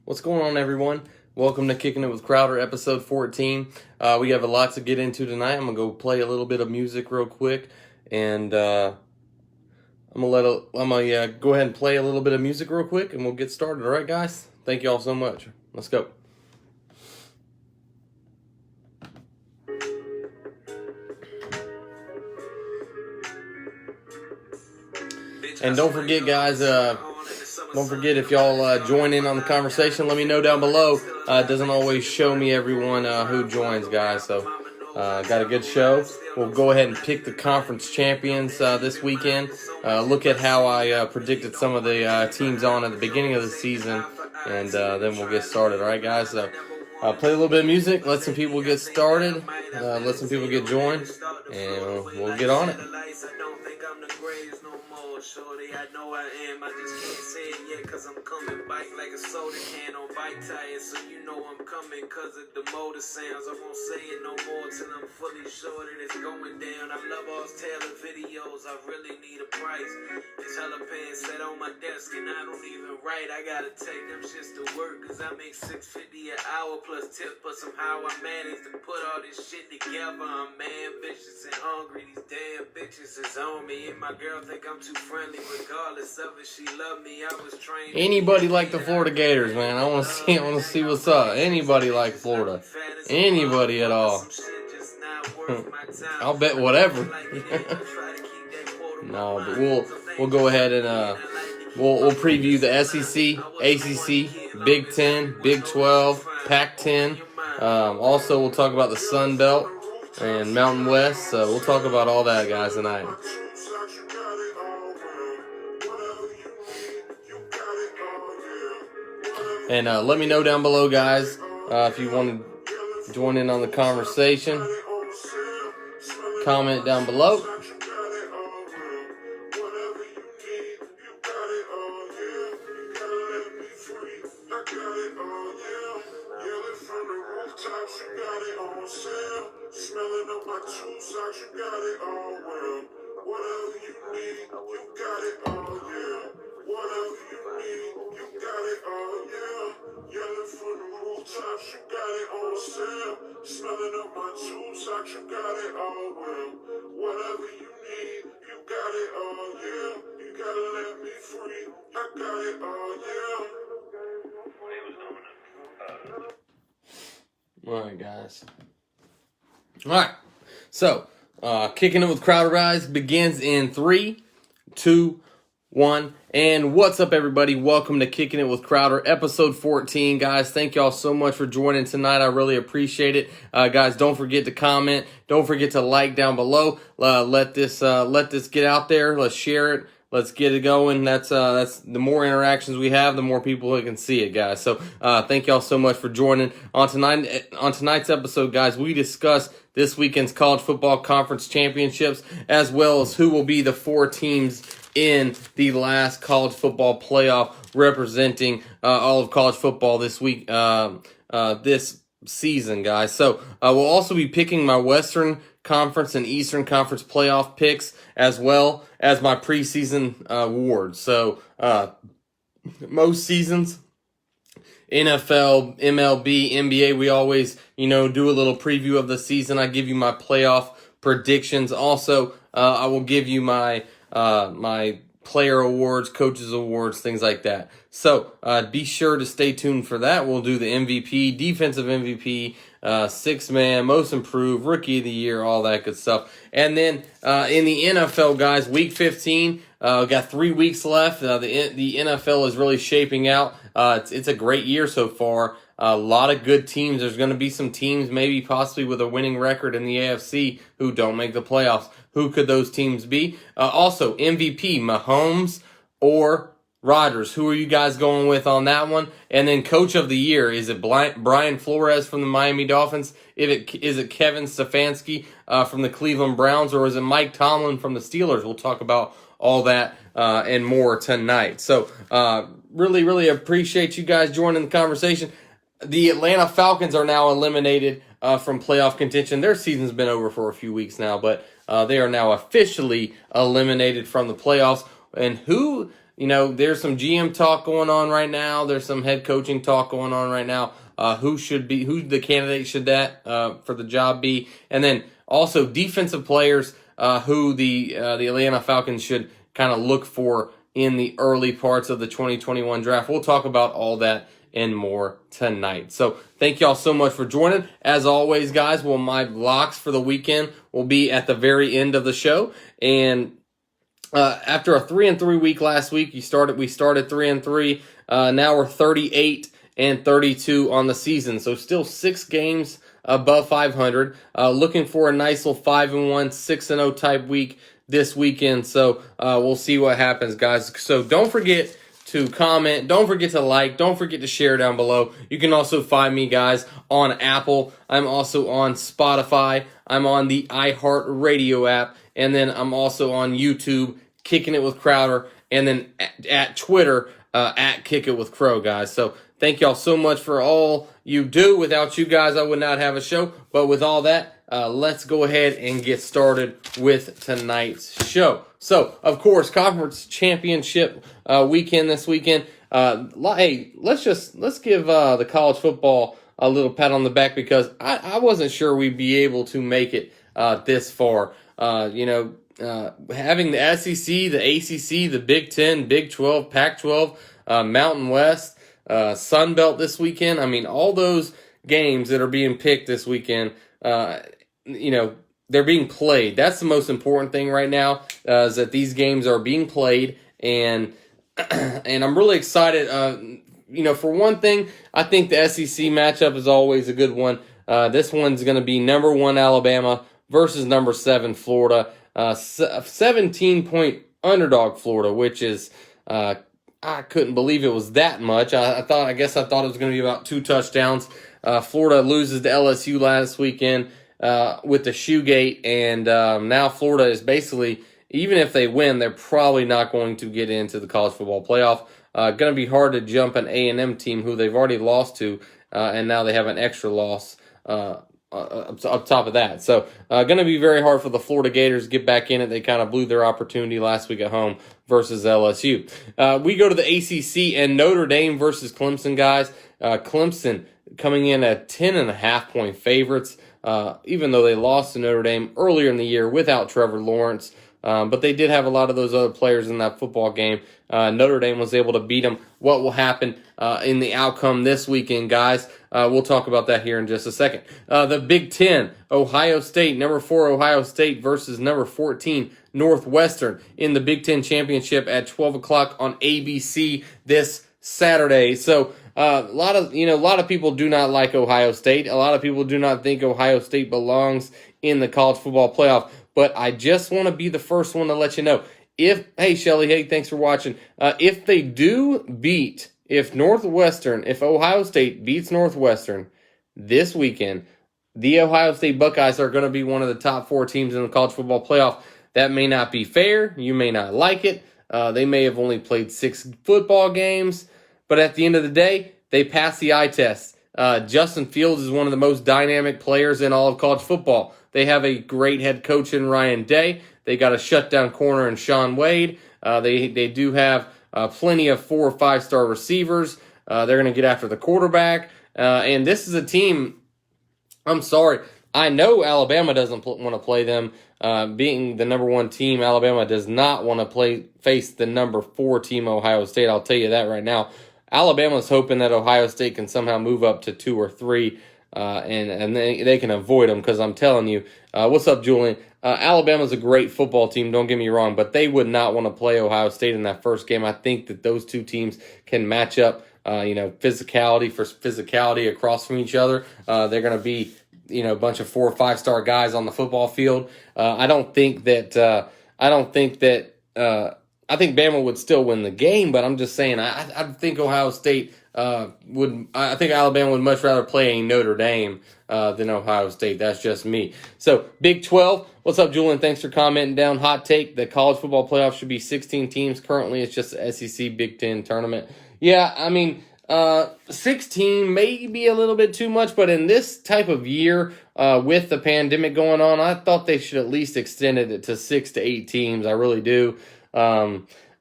What's going on, everyone? Welcome to Kicking It with Crowder, episode 14. We have a lot to get into tonight. I'm going to go play a little bit of music real quick, and I'm gonna go ahead and play a little bit of music real quick, and we'll get started. All right, guys? Thank you all so much. Let's go. And don't forget, guys, don't forget, if y'all join in on the conversation, let me know down below. It doesn't always show me everyone who joins, guys. So, got a good show. We'll go ahead and pick the conference champions this weekend. Look at how I predicted some of the teams on at the beginning of the season, and then we'll get started. All right, guys? So, play a little bit of music, let some people get started, let some people get joined, and we'll get on it. Shorty, I know I am, I just can't say it yet, cause I'm coming bike like a soda can on bike tires, so you know I'm coming cause of the motor sounds. I won't say it no more till I'm fully sure that it's going down. I love all Taylor videos, I really need a price. It's hella pants set on my desk and I don't even write. I gotta take them shits to work cause I make $6.50 an hour plus tip, but somehow I managed to put all this shit together. I'm ambitious and hungry, these damn bitches is on me, and my girl think I'm too friendly. Regardless of it, she loved me. I was trained. Anybody like the Florida Gators, man? I want to see what's up. Anybody like Florida? Anybody at all? I'll bet whatever. No, but we'll go ahead and we'll preview the SEC, ACC, Big 10, Big 12, Pac-10. Also, we'll talk about the Sun Belt and Mountain West. So we'll talk about all that, guys, tonight. And let me know down below, guys, if you want to join in on the conversation. Comment down below. Alright, guys. Alright, so Kicking It with Crowder Rise begins in 3, 2, 1. And what's up, everybody? Welcome to Kicking It with Crowder, episode 14. Guys, thank y'all so much for joining tonight. I really appreciate it. Guys, don't forget to comment. Don't forget to like down below. Let this get out there. Let's share it. Let's get it going. That's the more interactions we have, the more people who can see it, guys. So thank y'all so much for joining. On tonight's episode, guys, we discuss this weekend's college football conference championships, as well as who will be the 4 teams in the last college football playoff representing all of college football this week, this season, guys. So we'll also be picking my Western Conference and Eastern Conference playoff picks, as well as my preseason awards. So most seasons, NFL, MLB, NBA, we always, do a little preview of the season. I give you my playoff predictions. Also, I will give you my my player awards, coaches awards, things like that. So be sure to stay tuned for that. We'll do the MVP, defensive MVP, sixth man, most improved, rookie of the year, all that good stuff. And then in the NFL, guys, week 15, got 3 weeks left. The NFL is really shaping out. It's a great year so far. A lot of good teams. There's going to be some teams maybe possibly with a winning record in the AFC who don't make the playoffs. Who could those teams be? Also, MVP, Mahomes or Rodgers. Who are you guys going with on that one? And then Coach of the Year, is it Brian Flores from the Miami Dolphins? Is it Kevin Stefanski from the Cleveland Browns? Or is it Mike Tomlin from the Steelers? We'll talk about all that and more tonight. So really, really appreciate you guys joining the conversation. The Atlanta Falcons are now eliminated from playoff contention. Their season's been over for a few weeks now, but they are now officially eliminated from the playoffs. And who there's some GM talk going on right now. There's some head coaching talk going on right now. Who the candidate should that for the job be? And then also defensive players who the Atlanta Falcons should kind of look for in the early parts of the 2021 draft. We'll talk about all that and more tonight. So thank y'all so much for joining. As always, guys, my locks for the weekend will be at the very end of the show. And after a 3-3 week last week, we started 3-3. Now we're 38-32 on the season. So still 6 games above 500. Looking for a nice little 5-1, 6-0 type week this weekend. So we'll see what happens, guys. So don't forget to comment. Don't forget to like. Don't forget to share down below. You can also find me, guys, on Apple. I'm also on Spotify. I'm on the iHeartRadio app. And then I'm also on YouTube, Kicking It with Crowder. And then at Twitter, at Kick It with Crow, guys. So thank y'all so much for all you do. Without you guys, I would not have a show. But with all that, let's go ahead and get started with tonight's show. So, of course, conference championship weekend this weekend. Hey, let's give the college football a little pat on the back because I wasn't sure we'd be able to make it this far. Having the SEC, the ACC, the Big Ten, Big 12, Pac-12, Mountain West, Sun Belt this weekend. I mean, all those games that are being picked this weekend, they're being played. That's the most important thing right now, is that these games are being played, and I'm really excited. For one thing, I think the SEC matchup is always a good one. This one's going to be number 1 Alabama versus number 7 Florida. 17-point underdog Florida, which is I couldn't believe it was that much. I thought it was going to be about 2 touchdowns. Florida loses to LSU last weekend with the Shoegate, and now Florida is basically, even if they win, they're probably not going to get into the college football playoff. Going to be hard to jump an A&M team who they've already lost to, and now they have an extra loss up top of that. So going to be very hard for the Florida Gators to get back in it. They kind of blew their opportunity last week at home versus LSU. We go to the ACC and Notre Dame versus Clemson, guys. Clemson coming in at 10.5-point favorites, even though they lost to Notre Dame earlier in the year without Trevor Lawrence. But they did have a lot of those other players in that football game. Notre Dame was able to beat them. What will happen in the outcome this weekend, guys? We'll talk about that here in just a second. The Big Ten, Ohio State, number 4 Ohio State versus number 14 Northwestern in the Big Ten Championship at 12 o'clock on ABC this Saturday. So a lot of people do not like Ohio State. A lot of people do not think Ohio State belongs in the college football playoff. But I just want to be the first one to let you know. Hey, Shelly, hey, thanks for watching. If Ohio State beats Northwestern this weekend, the Ohio State Buckeyes are going to be one of the top 4 teams in the college football playoff. That may not be fair. You may not like it. They may have only played 6 football games. But at the end of the day, they passed the eye test. Justin Fields is one of the most dynamic players in all of college football. They have a great head coach in Ryan Day. They got a shutdown corner in Sean Wade. They do have plenty of 4 or 5-star receivers. They're going to get after the quarterback. And this is a team, I'm sorry, I know Alabama doesn't want to play them. Being the number 1 team, Alabama does not want to face the number 4 team, Ohio State. I'll tell you that right now. Alabama's hoping that Ohio State can somehow move up to 2 or 3. And they can avoid them, because I'm telling you, what's up, Julian? Alabama's a great football team, don't get me wrong, but they would not want to play Ohio State in that first game. I think that those 2 teams can match up, physicality for physicality across from each other. They're going to be, a bunch of 4 or 5-star guys on the football field. I think Bama would still win the game, but I'm just saying, I think Ohio State I think Alabama would much rather play a Notre Dame than Ohio State. That's just me. So, Big 12. What's up, Julian? Thanks for commenting down. Hot take, the college football playoff should be 16 teams. Currently, it's just the SEC Big Ten tournament. Yeah, I mean, 16 may be a little bit too much, but in this type of year, with the pandemic going on, I thought they should at least extend it to 6 to 8 teams. I really do.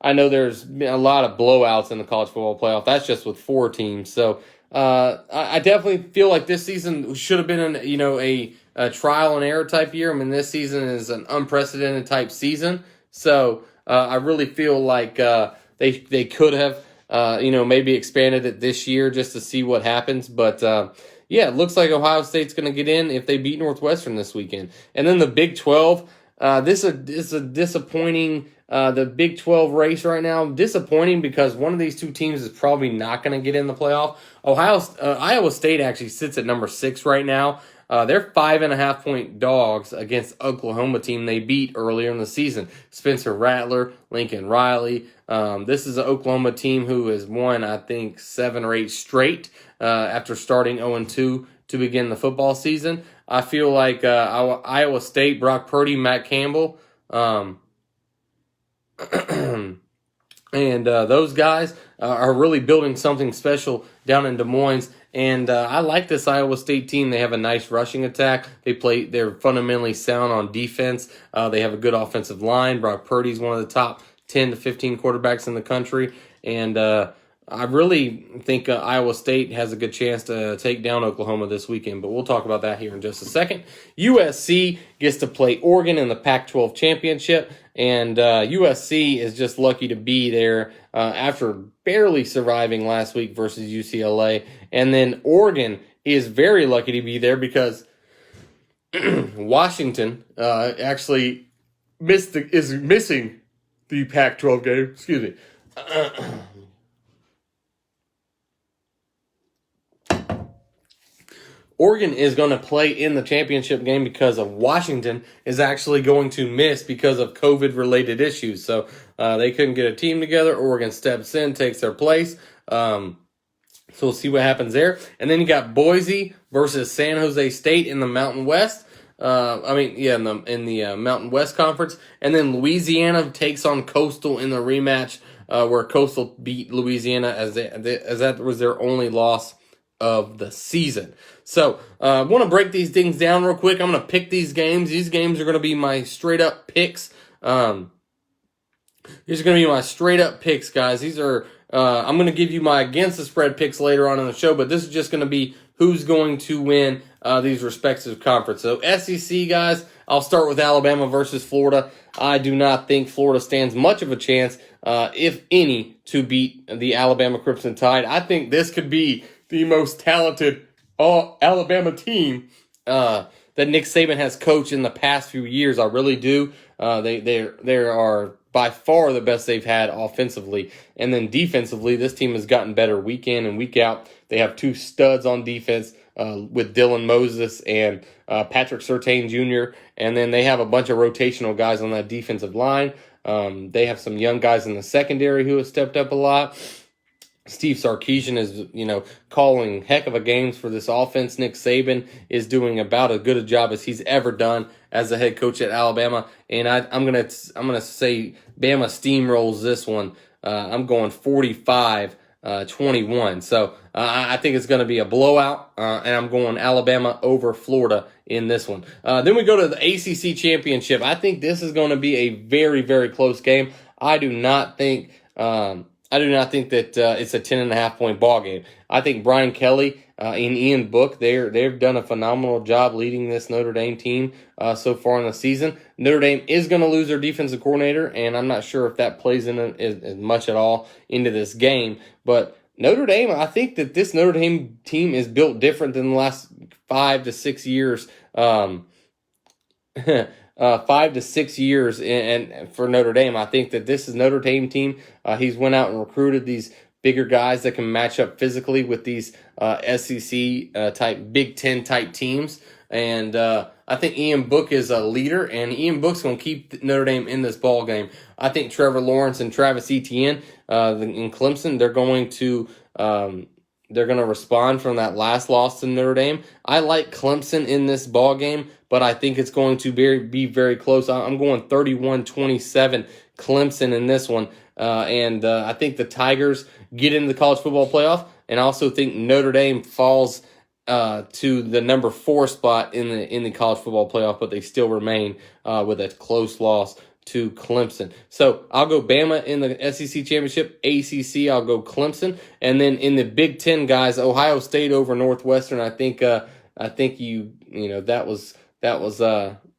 I know there's been a lot of blowouts in the college football playoff. That's just with 4 teams. So I definitely feel like this season should have been a trial and error type year. I mean, this season is an unprecedented type season. So I really feel like they could have maybe expanded it this year just to see what happens. But yeah, it looks like Ohio State's going to get in if they beat Northwestern this weekend. And then the Big 12, this is a disappointing. The Big 12 race right now, disappointing because one of these two teams is probably not going to get in the playoff. Iowa State actually sits at number 6 right now. They're 5.5-point dogs against Oklahoma team they beat earlier in the season. Spencer Rattler, Lincoln Riley. This is an Oklahoma team who has won, I think, 7 or 8 straight after starting 0-2 to begin the football season. I feel like Iowa State, Brock Purdy, Matt Campbell, and those guys are really building something special down in Des Moines. And I like this Iowa State team. They have a nice rushing attack. They're fundamentally sound on defense. They have a good offensive line. Brock Purdy's one of the top 10 to 15 quarterbacks in the country. And I really think Iowa State has a good chance to take down Oklahoma this weekend, but we'll talk about that here in just a second. USC gets to play Oregon in the Pac-12 championship, and USC is just lucky to be there after barely surviving last week versus UCLA. And then Oregon is very lucky to be there because Washington actually is missing the Pac-12 game. Excuse me. Oregon is going to play in the championship game because of Washington is actually going to miss because of COVID-related issues. So they couldn't get a team together. Oregon steps in, takes their place. So we'll see what happens there. And then you got Boise versus San Jose State in the Mountain West. In the Mountain West Conference. And then Louisiana takes on Coastal in the rematch where Coastal beat Louisiana as that was their only loss of the season. So I want to break these things down real quick. I'm going to pick these games. These games are going to be my straight up picks. These are going to be my straight up picks, guys. These are I'm going to give you my against the spread picks later on in the show, but this is just going to be who's going to win these respective conferences. So SEC, guys, I'll start with Alabama versus Florida. I do not think Florida stands much of a chance, if any, to beat the Alabama Crimson Tide. I think this could be the most talented Alabama team that Nick Saban has coached in the past few years. I really do. They are by far the best they've had offensively. And then defensively, this team has gotten better week in and week out. They have 2 studs on defense with Dylan Moses and Patrick Surtain Jr. And then they have a bunch of rotational guys on that defensive line. They have some young guys in the secondary who have stepped up a lot. Steve Sarkisian is, calling heck of a games for this offense. Nick Saban is doing about as good a job as he's ever done as a head coach at Alabama. And I'm gonna say Bama steamrolls this one. I'm going 45-21. So I think it's going to be a blowout, and I'm going Alabama over Florida in this one. Then we go to the ACC championship. I think this is going to be a very, very close game. I do not think that it's a 10.5-point ball game. I think Brian Kelly and Ian Book, they've done a phenomenal job leading this Notre Dame team so far in the season. Notre Dame is going to lose their defensive coordinator, and I'm not sure if that plays in as much at all into this game. But Notre Dame, I think that this Notre Dame team is built different than the last 5 to 6 years. 5 to 6 years, and for Notre Dame, I think that this is Notre Dame team. He's went out and recruited these bigger guys that can match up physically with these SEC type Big Ten type teams, and I think Ian Book is a leader, and Ian Book's going to keep Notre Dame in this ball game. I think Trevor Lawrence and Travis Etienne in Clemson, they're going to respond from that last loss to Notre Dame. I like Clemson in this ball game, but I think it's going to be very close. I'm going 31-27 Clemson in this one. And I think the Tigers get into the college football playoff. And I also think Notre Dame falls to the number 4 spot in the college football playoff, but they still remain with a close loss to Clemson. So I'll go Bama in the SEC championship. ACC, I'll go Clemson, and then in the Big Ten, guys, Ohio State over Northwestern. I think that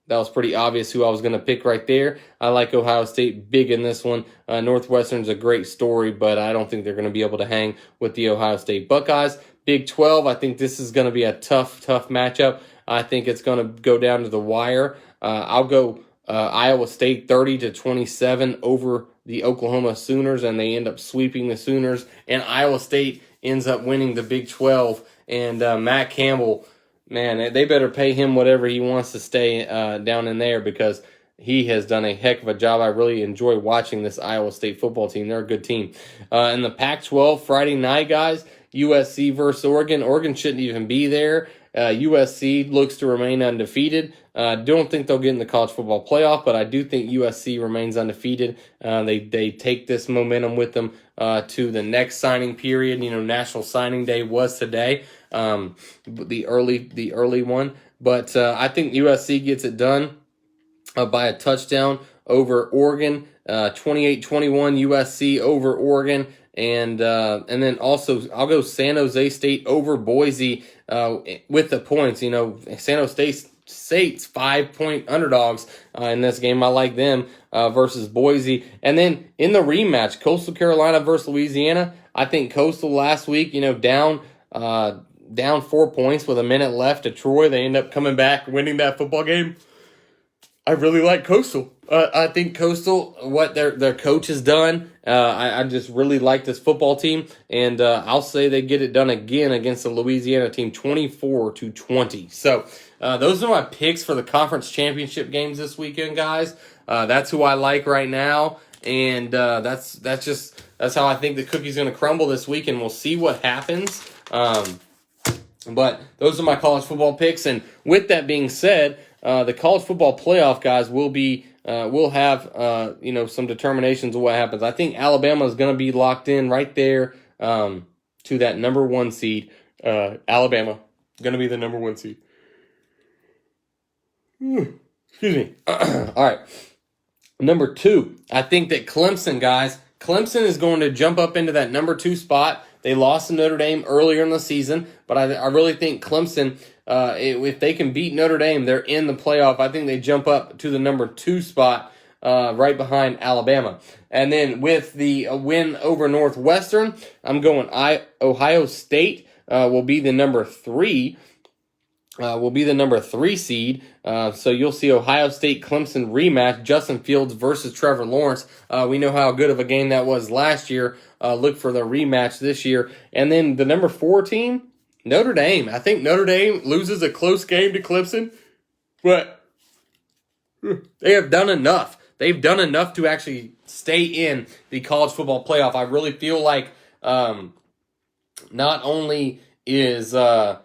was pretty obvious who I was going to pick right there. I like Ohio State big in this one. Northwestern's a great story, but I don't think they're going to be able to hang with the Ohio State Buckeyes. Big 12, I think this is going to be a tough matchup. I think it's going to go down to the wire. I'll go Iowa State 30-27 over the Oklahoma Sooners, and they end up sweeping the Sooners, and Iowa State ends up winning the Big 12, and Matt Campbell, man, they better pay him whatever he wants to stay down in there, because he has done a heck of a job. I really enjoy watching this Iowa State football team. They're a good team. In the Pac-12, Friday night, guys, USC versus Oregon. Oregon shouldn't even be there. USC looks to remain undefeated. Don't think they'll get in the college football playoff, but I do think USC remains undefeated. They take this momentum with them to the next signing period. National Signing Day was today, the early one. But I think USC gets it done by a touchdown over Oregon. 28-21 USC over Oregon. And then also I'll go San Jose State over Boise with the points. San Jose State's 5-point underdogs in this game. I like them versus Boise. And then in the rematch, Coastal Carolina versus Louisiana. I think Coastal last week, down 4 points with a minute left to Troy. They end up coming back, winning that football game. I really like Coastal. I think Coastal, what their coach has done, I just really like this football team, and I'll say they get it done again against the Louisiana team, 24-20. So those are my picks for the conference championship games this weekend, guys. That's who I like right now, and that's how I think the cookie's going to crumble this week, and we'll see what happens. But those are my college football picks, and with that being said, the college football playoff, guys, will have some determinations of what happens. I think Alabama is going to be locked in right there to that number 1 seed. Alabama going to be the number 1 seed. Excuse me. All right. Number 2, I think that Clemson is going to jump up into that number 2 spot. They lost to Notre Dame earlier in the season, but I really think Clemson, if they can beat Notre Dame, they're in the playoff. I think they jump up to the number 2 spot right behind Alabama. And then with the win over Northwestern, I'm going Ohio State will be the number 3. Will be the number 3 seed. So you'll see Ohio State Clemson rematch, Justin Fields versus Trevor Lawrence. We know how good of a game that was last year. Look for the rematch this year. And then the number 4 team, Notre Dame. I think Notre Dame loses a close game to Clemson, but they have done enough. They've done enough to actually stay in the college football playoff. I really feel like not only is Notre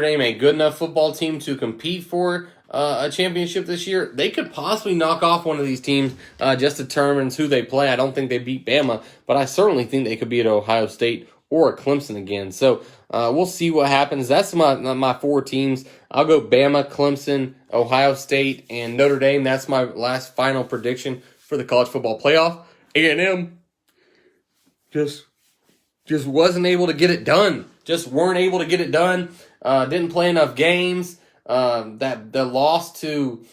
Dame a good enough football team to compete for a championship this year, they could possibly knock off one of these teams. Just determines who they play. I don't think they beat Bama, but I certainly think they could beat Ohio State or a Clemson again. So we'll see what happens. That's my 4 teams. I'll go Bama, Clemson, Ohio State, and Notre Dame. That's my last final prediction for the college football playoff. A&M just wasn't able to get it done. Just weren't able to get it done. Didn't play enough games. That the loss to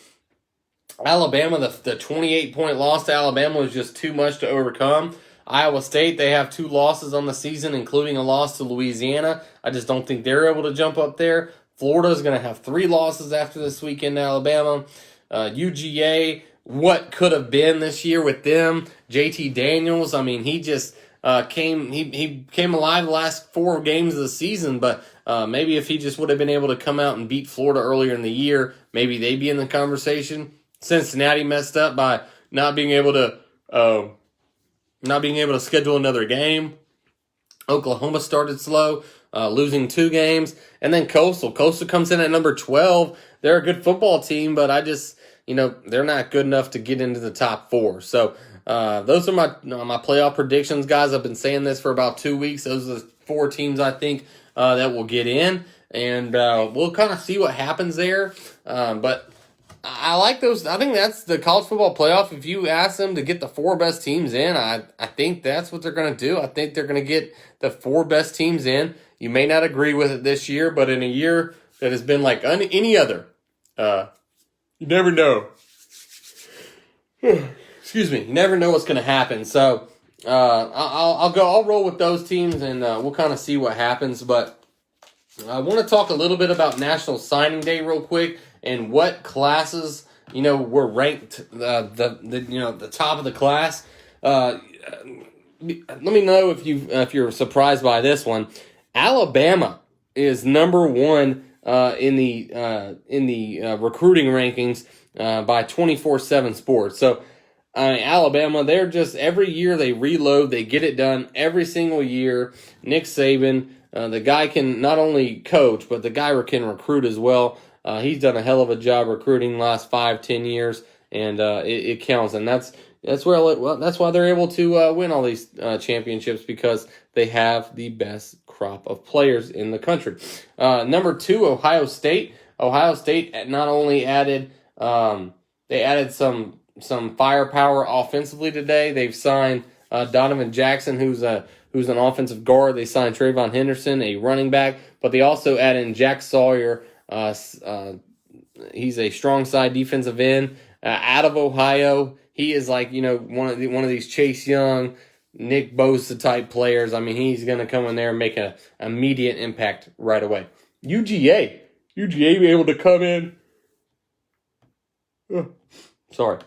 Alabama, the 28-point loss to Alabama was just too much to overcome. Iowa State, they have 2 losses on the season, including a loss to Louisiana. I just don't think they're able to jump up there. Florida's going to have 3 losses after this weekend to Alabama. UGA, what could have been this year with them? JT Daniels, I mean, he just he came alive the last 4 games of the season, but maybe if he just would have been able to come out and beat Florida earlier in the year, maybe they'd be in the conversation. Cincinnati messed up by not being able to schedule another game. Oklahoma started slow, losing 2 games, and then Coastal comes in at number 12. They're a good football team, but I just they're not good enough to get into the top 4. So those are my playoff predictions, guys. I've been saying this for about 2 weeks. Those are the 4 teams I think that will get in, and we'll kind of see what happens there. But I like those. I think that's the college football playoff. If you ask them to get the 4 best teams in, I think that's what they're going to do. I think they're going to get the 4 best teams in. You may not agree with it this year, but in a year that has been like any other, you never know. Excuse me. You never know what's going to happen. So I'll roll with those teams, and we'll kind of see what happens. But I want to talk a little bit about National Signing Day real quick and what classes were ranked the top of the class. Let me know if you're surprised by this one. Alabama is number 1 in the recruiting rankings by 24/7 Sports. So Alabama, they're just every year they reload, they get it done every single year. Nick Saban, the guy can not only coach, but the guy can recruit as well. He's done a hell of a job recruiting the last 5-10 years, and it counts. And that's why they're able to win all these championships, because they have the best crop of players in the country. Number 2, Ohio State. Ohio State not only added they added some firepower offensively today. They've signed Donovan Jackson, who's an offensive guard. They signed Trayvon Henderson, a running back, but they also added in Jack Sawyer. He's a strong side defensive end out of Ohio. He is like one of these Chase Young, Nick Bosa type players. I mean, he's going to come in there and make an immediate impact right away. UGA be able to come in. Sorry.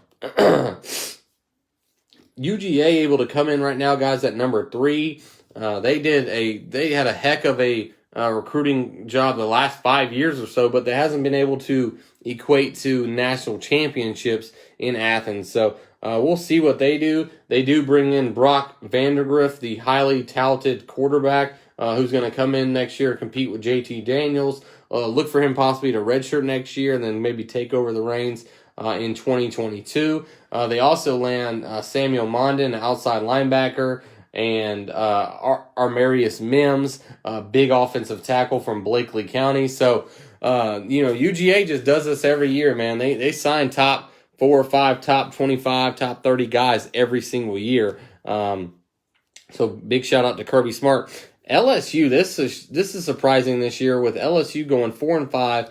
UGA able to come in right now, guys, at number 3. They had a heck of a recruiting job the last 5 years or so, but they hasn't been able to equate to national championships in Athens. So we'll see what they do. They do bring in Brock Vandagriff, the highly talented quarterback, who's going to come in next year and compete with JT Daniels. Look for him possibly to redshirt next year and then maybe take over the reins in 2022. They also land Samuel Mondon, an outside linebacker, and Armarius Mims, a big offensive tackle from Blakely County. So, UGA just does this every year, man. They sign top 4 or 5, top 25, top 30 guys every single year. So big shout out to Kirby Smart. LSU, this is surprising this year with LSU going 4-5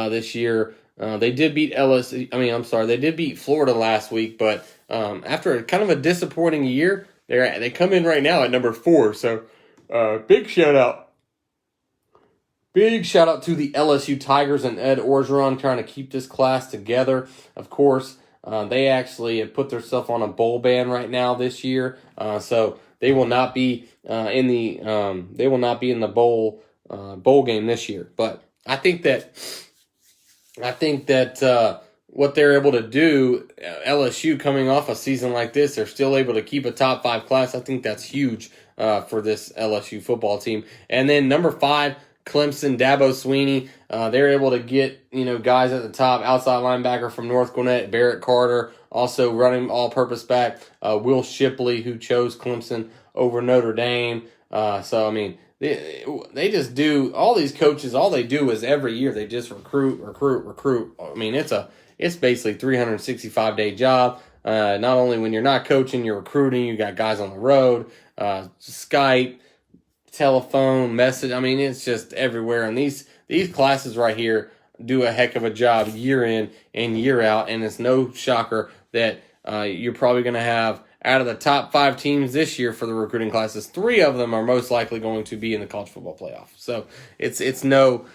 this year. They did beat they did beat Florida last week, but after kind of a disappointing year, they come in right now at number 4. So big shout out to the LSU Tigers and Ed Orgeron trying to keep this class together. Of course, they actually have put themselves on a bowl ban right now this year, so they will not be in the bowl game this year. But I think that what they're able to do, LSU coming off a season like this, they're still able to keep a top 5 class. I think that's huge for this LSU football team. And then number 5, Clemson, Dabo Swinney. They're able to get guys at the top, outside linebacker from North Gwinnett, Barrett Carter, also running all-purpose back, Will Shipley, who chose Clemson over Notre Dame. So I mean, they just do, all these coaches, all they do is every year they just recruit. I mean, it's basically 365-day job. Not only when you're not coaching, you're recruiting. You got guys on the road, Skype, telephone, message. I mean, it's just everywhere. And these classes right here do a heck of a job year in and year out. And it's no shocker that you're probably going to have, out of the top 5 teams this year for the recruiting classes, 3 of them are most likely going to be in the college football playoff. So it's no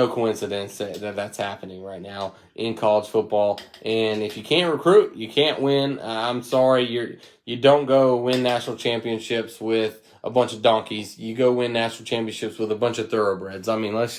coincidence that that's happening right now in college football. And if you can't recruit, you can't win. I'm sorry, you don't go win national championships with a bunch of donkeys. You go win national championships with a bunch of thoroughbreds. I mean, let's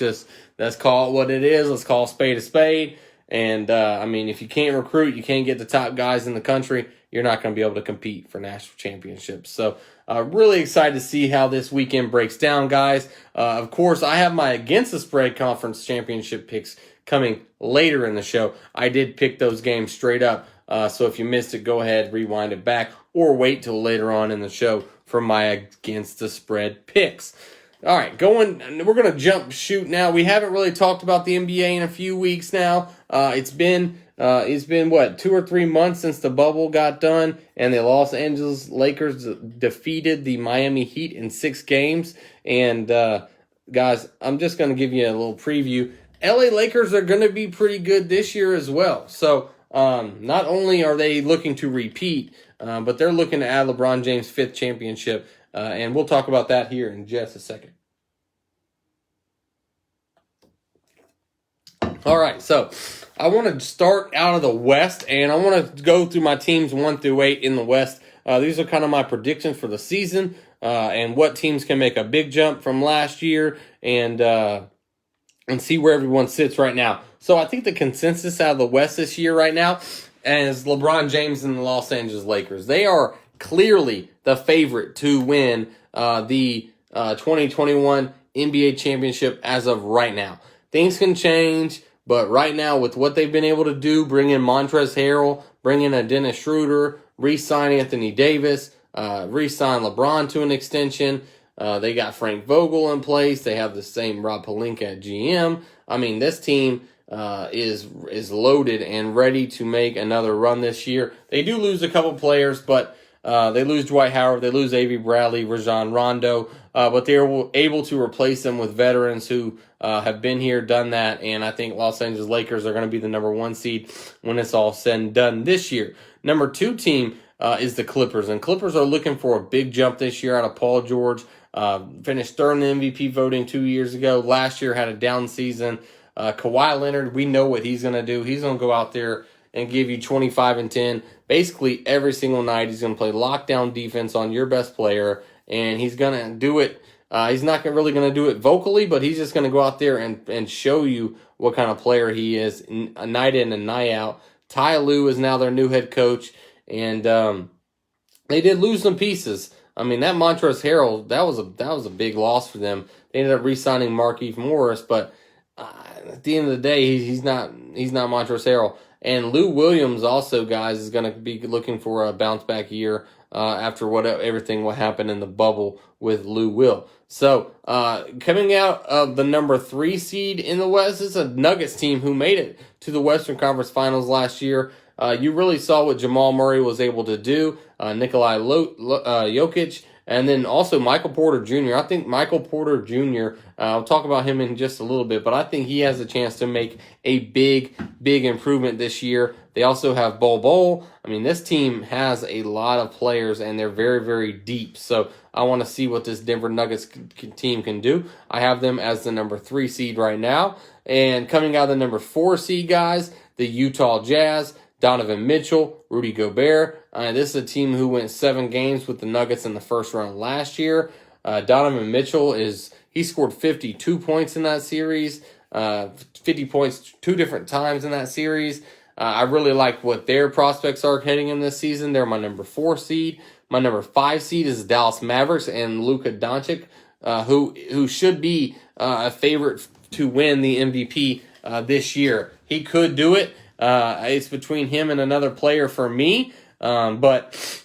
call it what it is. Let's call a spade a spade. And, if you can't recruit, you can't get the top guys in the country, you're not going to be able to compete for national championships. So, really excited to see how this weekend breaks down, guys. Of course, I have my Against the Spread conference championship picks coming later in the show. I did pick those games straight up. So if you missed it, go ahead, rewind it back, or wait till later on in the show for my Against the Spread picks. All right, we're going to jump shoot now. We haven't really talked about the NBA in a few weeks now. It's been what, 2 or 3 months since the bubble got done, and the Los Angeles Lakers defeated the Miami Heat in 6 games. And guys, I'm just going to give you a little preview. LA Lakers are going to be pretty good this year as well. So not only are they looking to repeat, but they're looking to add LeBron James' 5th championship. And we'll talk about that here in just a second. All right, so I want to start out of the West, and I want to go through my teams 1 through 8 in the West. These are kind of my predictions for the season, and what teams can make a big jump from last year, and see where everyone sits right now. So I think the consensus out of the West this year right now is LeBron James and the Los Angeles Lakers. They are clearly the favorite to win the 2021 NBA championship as of right now. Things can change, but right now with what they've been able to do, bring in Montrezl Harrell, bring in a Dennis Schroeder, re-sign Anthony Davis, re-sign LeBron to an extension. They got Frank Vogel in place. They have the same Rob Pelinka at GM. I mean, this team is loaded and ready to make another run this year. They do lose a couple players, but they lose Dwight Howard, they lose Avery Bradley, Rajon Rondo, but they're able to replace them with veterans who have been here, done that, and I think Los Angeles Lakers are going to be the number 1 seed when it's all said and done this year. Number 2 team is the Clippers, and Clippers are looking for a big jump this year out of Paul George. Finished 3rd in the MVP voting 2 years ago. Last year had a down season. Kawhi Leonard, we know what he's going to do. He's going to go out there and give you 25 and 10. Basically, every single night, he's going to play lockdown defense on your best player, and he's going to do it. He's not really going to do it vocally, but he's just going to go out there and show you what kind of player he is night in and night out. Ty Lue is now their new head coach, and they did lose some pieces. I mean, that Montrezl Harrell, that was a big loss for them. They ended up re-signing Markieff Morris, but at the end of the day, he's not Montrezl Harrell. And Lou Williams also, guys, is going to be looking for a bounce back year after everything what happened in the bubble with Lou Will. So coming out of the number 3 seed in the West is a Nuggets team who made it to the Western Conference Finals last year. You really saw what Jamal Murray was able to do, Nikolai Jokic, and then also Michael Porter Jr. I think Michael Porter Jr., I'll talk about him in just a little bit, but I think he has a chance to make a big improvement this year. They also have Bol. I mean, this team has a lot of players, and they're very, very deep. So I want to see what this Denver Nuggets team can do. I have them as the number 3 seed right now. And coming out of the number 4 seed, guys, the Utah Jazz, Donovan Mitchell, Rudy Gobert. This is a team who went 7 games with the Nuggets in the first round last year. Donovan Mitchell he scored 52 points in that series, 50 points 2 different times in that series. I really like what their prospects are heading in this season. They're my number 4 seed. My number 5 seed is the Dallas Mavericks and Luka Doncic, who should be a favorite to win the MVP this year. He could do it. It's between him and another player for me, but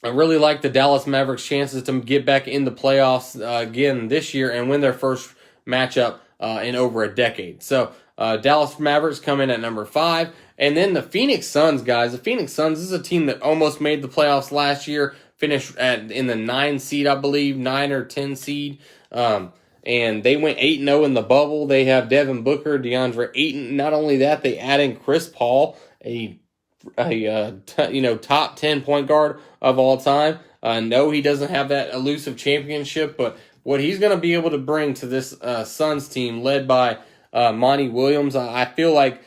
I really like the Dallas Mavericks' chances to get back in the playoffs again this year and win their first matchup in over a decade. So Dallas Mavericks come in at number 5. And then the Phoenix Suns, guys. The Phoenix Suns is a team that almost made the playoffs last year, finished in the 9 seed, I believe, 9 or 10 seed. And they went 8-0 in the bubble. They have Devin Booker, DeAndre Ayton. Not only that, they add in Chris Paul, a top 10 point guard of all time. No, he doesn't have that elusive championship, but what he's going to be able to bring to this Suns team led by Monty Williams, I feel like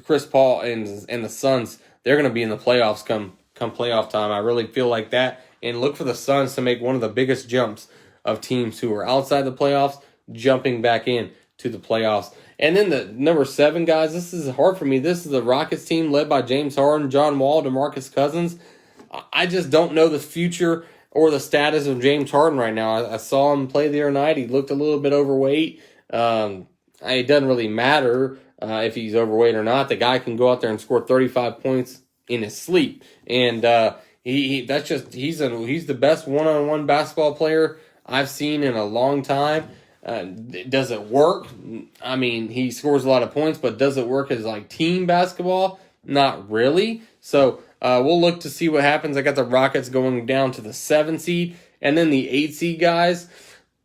Chris Paul and the Suns, they're going to be in the playoffs come playoff time. I really feel like that. And look for the Suns to make one of the biggest jumps of teams who are outside the playoffs jumping back in to the playoffs. And then the number 7, guys, this is hard for me. This is the Rockets team led by James Harden, John Wall, DeMarcus Cousins. I just don't know the future or the status of James Harden right now. I saw him play the other night. He looked a little bit overweight. It doesn't really matter if he's overweight or not. The guy can go out there and score 35 points in his sleep. And he's the best one-on-one basketball player I've seen in a long time. Does it work? I mean, he scores a lot of points, but does it work as like team basketball? Not really. So we'll look to see what happens. I got the Rockets going down to the 7 seed, and then the 8 seed guys.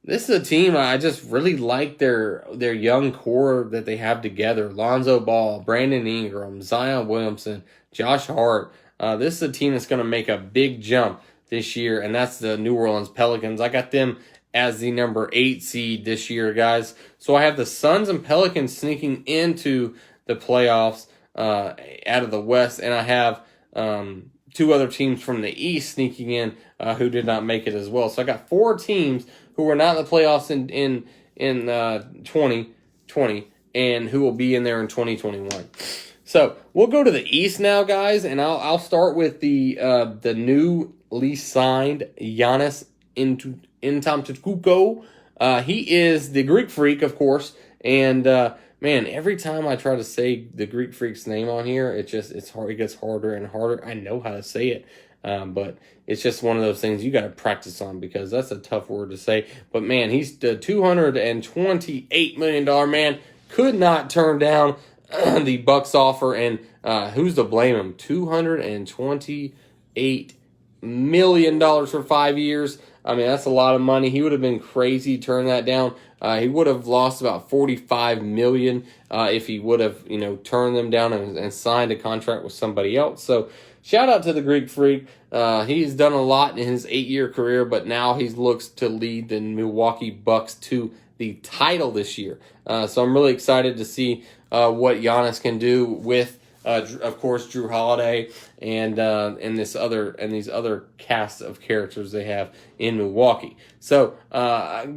This is a team I just really like their young core that they have together. Lonzo Ball, Brandon Ingram, Zion Williamson, Josh Hart. This is a team that's going to make a big jump this year, and that's the New Orleans Pelicans. I got them as the number 8 seed this year, guys. So I have the Suns and Pelicans sneaking into the playoffs out of the West, and I have 2 other teams from the East sneaking in who did not make it as well. So I got 4 teams who were not in the playoffs in 2020 and who will be in there in 2021. So we'll go to the East now, guys, and I'll start with the newly signed Giannis Antetokounmpo. He is the Greek Freak, of course, and man, every time I try to say the Greek Freak's name on here, it's hard. It gets harder and harder. I know how to say it, but it's just one of those things you got to practice on because that's a tough word to say. But man, he's the $228 million man. Could not turn down the Bucks offer, and who's to blame him? $228 million for 5 years. I mean, that's a lot of money. He would have been crazy to turn that down. He would have lost about $45 million if he would have, turned them down and signed a contract with somebody else. So, shout out to the Greek Freak. He's done a lot in his 8-year career, but now he looks to lead the Milwaukee Bucks to the title this year. So I'm really excited to see what Giannis can do with, of course, Drew Holiday and these other cast of characters they have in Milwaukee. So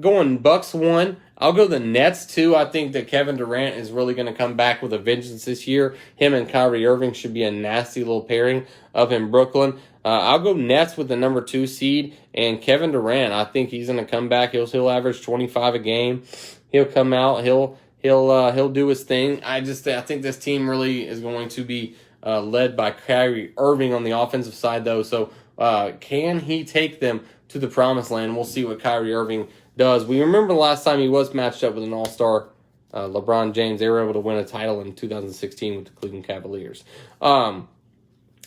going Bucks 1. I'll go the Nets 2. I think that Kevin Durant is really going to come back with a vengeance this year. Him and Kyrie Irving should be a nasty little pairing up in Brooklyn. I'll go Nets with the number 2 seed, and Kevin Durant. I think he's going to come back. He'll average 25 a game. He'll come out. He'll do his thing. I think this team really is going to be led by Kyrie Irving on the offensive side, though. So can he take them to the promised land? We'll see what Kyrie Irving does. We remember the last time he was matched up with an all-star, LeBron James. They were able to win a title in 2016 with the Cleveland Cavaliers.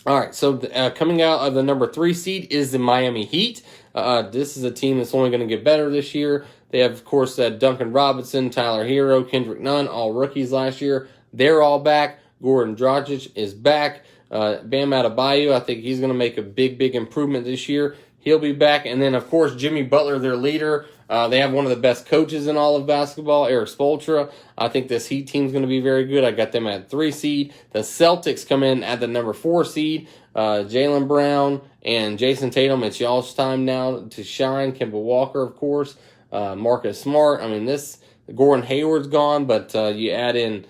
All right, so coming out of the number 3 seed is the Miami Heat. This is a team that's only going to get better this year. They have, of course, Duncan Robinson, Tyler Hero, Kendrick Nunn, all rookies last year. They're all back. Goran Dragic is back. Bam Adebayo, I think he's going to make a big improvement this year. He'll be back. And then, of course, Jimmy Butler, their leader. They have one of the best coaches in all of basketball, Eric Spoelstra. I think this Heat team's going to be very good. I got them at 3 seed. The Celtics come in at the number 4 seed. Jaylen Brown and Jason Tatum. It's y'all's time now to shine. Kemba Walker, of course. Marcus Smart. I mean, Gordon Hayward's gone, but you add in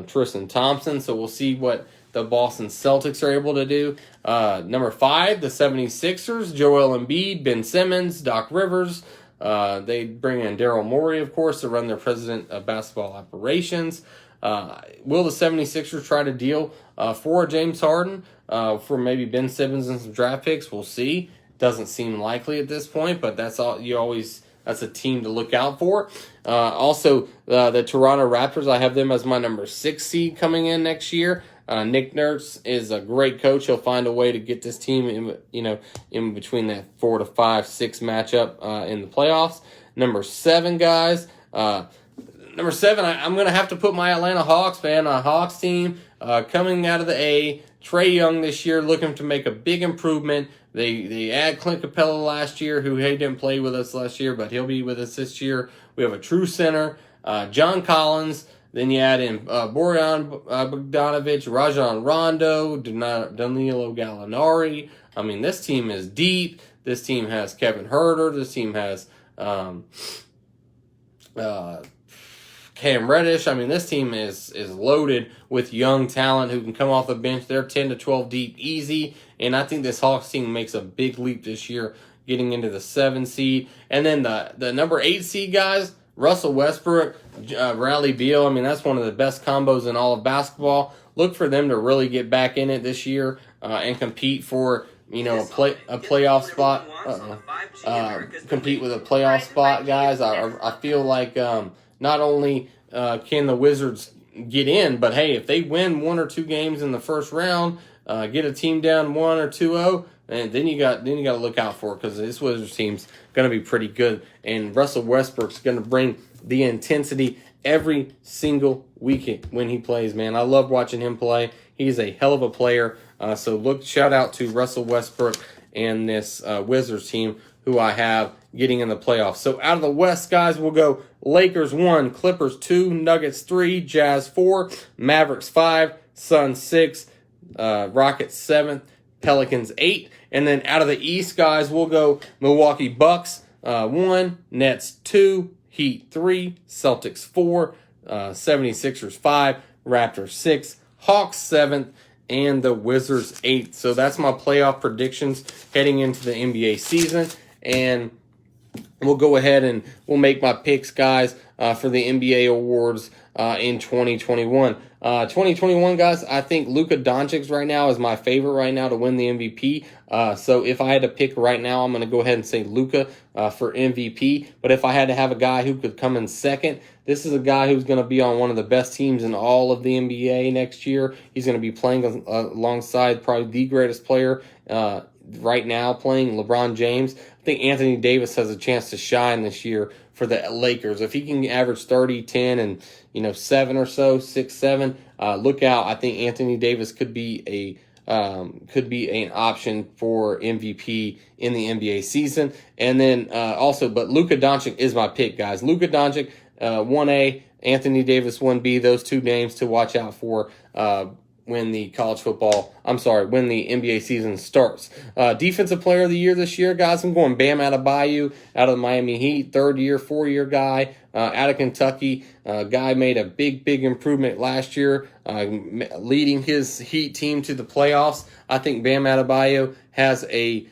Tristan Thompson, so we'll see what the Boston Celtics are able to do. Number 5, the 76ers, Joel Embiid, Ben Simmons, Doc Rivers. They bring in Daryl Morey, of course, to run their president of basketball operations. Will the 76ers try to deal for James Harden for maybe Ben Simmons and some draft picks? We'll see. Doesn't seem likely at this point, but that's a team to look out for. Also, the Toronto Raptors, I have them as my number 6 seed coming in next year. Nick Nurse is a great coach. He'll find a way to get this team in between that 4 to 5, 6 matchup in the playoffs. Number 7, guys. Number 7, I'm going to have to put my Atlanta Hawks, man. A Hawks team coming out of the A. Trae Young this year looking to make a big improvement. They add Clint Capella last year, who didn't play with us last year, but he'll be with us this year. We have a true center, John Collins. Then you add in Bojan Bogdanovic, Rajon Rondo, Danilo Gallinari. I mean, this team is deep. This team has Kevin Huerter. This team has Cam Reddish. I mean, this team is loaded with young talent who can come off the bench. They're 10 to 12 deep easy. And I think this Hawks team makes a big leap this year, getting into the 7 seed. And then the number 8 seed, guys, Russell Westbrook, Bradley Beal. I mean, that's one of the best combos in all of basketball. Look for them to really get back in it this year and compete for a playoff spot. Compete with a playoff spot, guys. I feel like not only can the Wizards get in, but hey, if they win 1 or 2 games in the first round, get a team down 1 or 2-0, and then you got to look out for it, because this Wizards team's going to be pretty good, and Russell Westbrook's going to bring the intensity every single weekend when he plays. Man, I love watching him play. He's a hell of a player. So shout out to Russell Westbrook and this Wizards team, who I have getting in the playoffs. So out of the West, guys, we'll go Lakers 1, Clippers 2, Nuggets 3, Jazz 4, Mavericks 5, Suns 6, Rockets 7, Pelicans 8. And then out of the East, guys, we'll go Milwaukee Bucks 1, Nets 2, Heat 3, Celtics 4, 76ers 5, Raptors 6, Hawks 7th, and the Wizards 8th. So that's my playoff predictions heading into the NBA season. And we'll go ahead and we'll make my picks, guys, for the NBA awards in 2021. 2021, guys, I think Luka Doncic right now is my favorite right now to win the MVP. So if I had to pick right now, I'm going to go ahead and say Luka for MVP. But if I had to have a guy who could come in second, this is a guy who's going to be on one of the best teams in all of the NBA next year. He's going to be playing alongside probably the greatest player right now playing, LeBron James. I think Anthony Davis has a chance to shine this year for the Lakers. If he can average 30, 10, and 7 or so, 6, 7, look out. I think Anthony Davis could be an option for MVP in the NBA season. And then but Luka Doncic is my pick, guys. Luka Doncic 1A, Anthony Davis 1B. Those two names to watch out for when the NBA season starts. Defensive player of the year this year, guys, I'm going Bam Adebayo out of the Miami Heat, 4-year guy, out of Kentucky. Guy made a big improvement last year, leading his Heat team to the playoffs. I think Bam Adebayo has a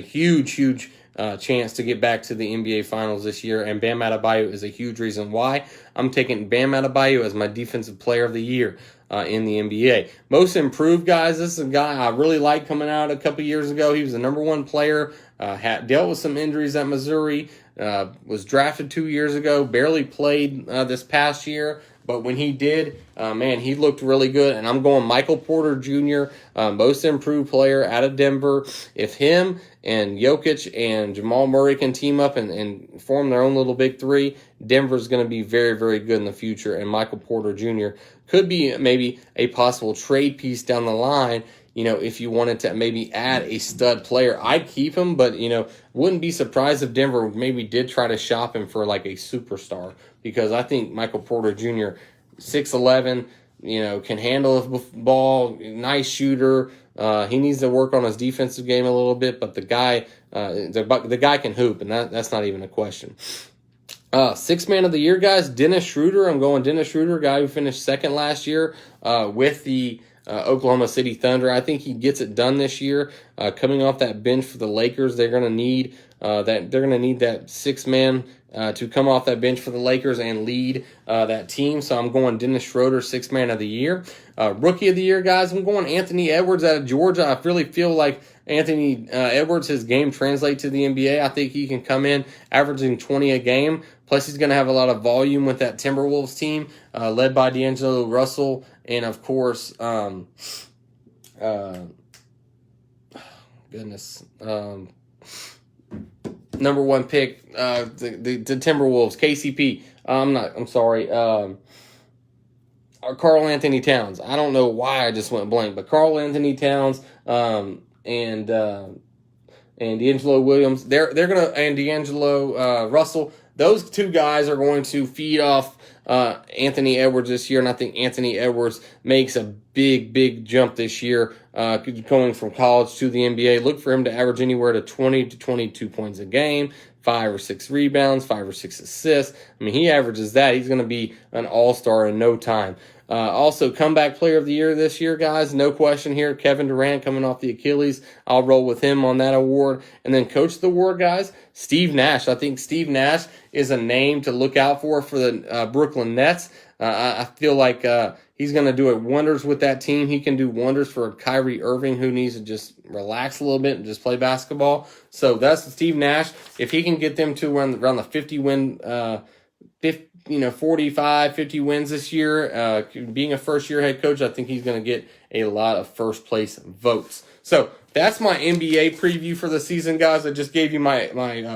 huge chance to get back to the NBA Finals this year, and Bam Adebayo is a huge reason why. I'm taking Bam Adebayo as my defensive player of the year in the NBA. Most improved, guys, this is a guy I really liked coming out a couple years ago. He was the number 1 player, dealt with some injuries at Missouri, was drafted 2 years ago, barely played this past year. But when he did, he looked really good. And I'm going Michael Porter Jr., most improved player out of Denver. If him and Jokic and Jamal Murray can team up and form their own little big three, Denver's going to be very, very good in the future. And Michael Porter Jr. could be maybe a possible trade piece down the line. If you wanted to maybe add a stud player, I'd keep him, but, wouldn't be surprised if Denver maybe did try to shop him for like a superstar, because I think Michael Porter Jr., 6'11", can handle the ball, nice shooter. He needs to work on his defensive game a little bit, but the guy can hoop, and that's not even a question. 6th man of the year, guys, Dennis Schroeder. I'm going Dennis Schroeder, guy who finished second last year with the Oklahoma City Thunder. I think he gets it done this year. Coming off that bench for the Lakers, they're going to need that 6th man to come off that bench for the Lakers and lead that team. So I'm going Dennis Schroeder, 6th man of the year. Rookie of the year, guys, I'm going Anthony Edwards out of Georgia. I really feel like Anthony Edwards, his game translate to the NBA. I think he can come in averaging 20 a game. Plus, he's going to have a lot of volume with that Timberwolves team, led by D'Angelo Russell. And, of course, number 1 pick, the Timberwolves, KCP. Karl Anthony Towns. I don't know why I just went blank, but Karl Anthony Towns and D'Angelo Williams, and D'Angelo Russell. Those two guys are going to feed off Anthony Edwards this year, and I think Anthony Edwards makes a big jump this year, going from college to the NBA. Look for him to average anywhere to 20 to 22 points a game, 5 or 6 rebounds, 5 or 6 assists. I mean, he averages that. He's going to be an all-star in no time. Also, comeback player of the year this year, guys, no question here. Kevin Durant coming off the Achilles. I'll roll with him on that award. And then coach of the award, guys, Steve Nash. I think Steve Nash is a name to look out for the Brooklyn Nets. I feel like He's going to do wonders with that team. He can do wonders for Kyrie Irving, who needs to just relax a little bit and just play basketball. So that's Steve Nash. If he can get them to around the 45, 50 wins this year, being a first-year head coach, I think he's going to get a lot of first-place votes. So that's my NBA preview for the season, guys. I just gave you my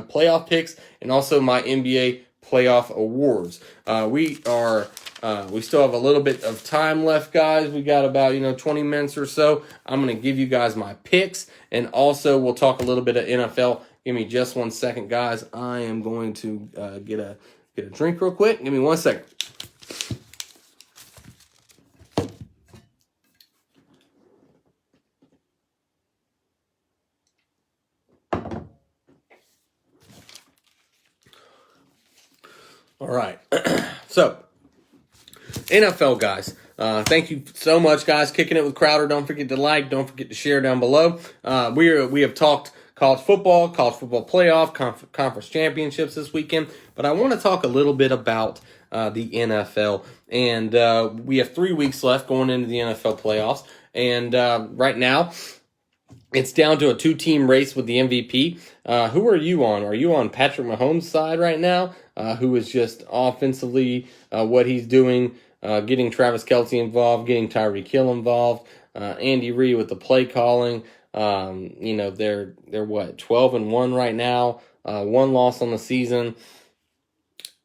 playoff picks and also my NBA playoff awards. We still have a little bit of time left, guys. We got about 20 minutes or so. I'm going to give you guys my picks, and also we'll talk a little bit of NFL. Give me just 1 second, guys. I am going to get a drink real quick. Give me 1 second. All right. So, NFL, guys. Thank you so much, guys. Kicking it with Crowder. Don't forget to like. Don't forget to share down below. We have talked college football playoff, conference championships this weekend. But I want to talk a little bit about the NFL. And we have 3 weeks left going into the NFL playoffs. And right now, it's down to a 2-team race with the MVP. Who are you on? Are you on Patrick Mahomes' side right now, who is just offensively what he's doing, getting Travis Kelce involved, getting Tyreek Hill involved, Andy Reid with the play calling. They're 12-1 right now, 1 loss on the season.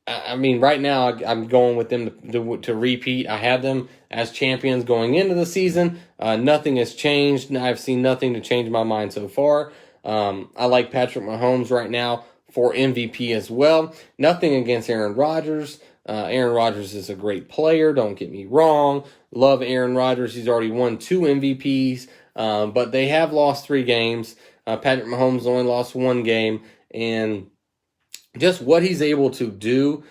I mean, right now I'm going with them to repeat. I had them as champions going into the season. Nothing has changed. I've seen nothing to change my mind so far. I like Patrick Mahomes right now for MVP as well. Nothing against Aaron Rodgers. Aaron Rodgers is a great player. Don't get me wrong. Love Aaron Rodgers. He's already won 2 MVPs, but they have lost 3 games. Patrick Mahomes only lost 1 game, and just what he's able to do,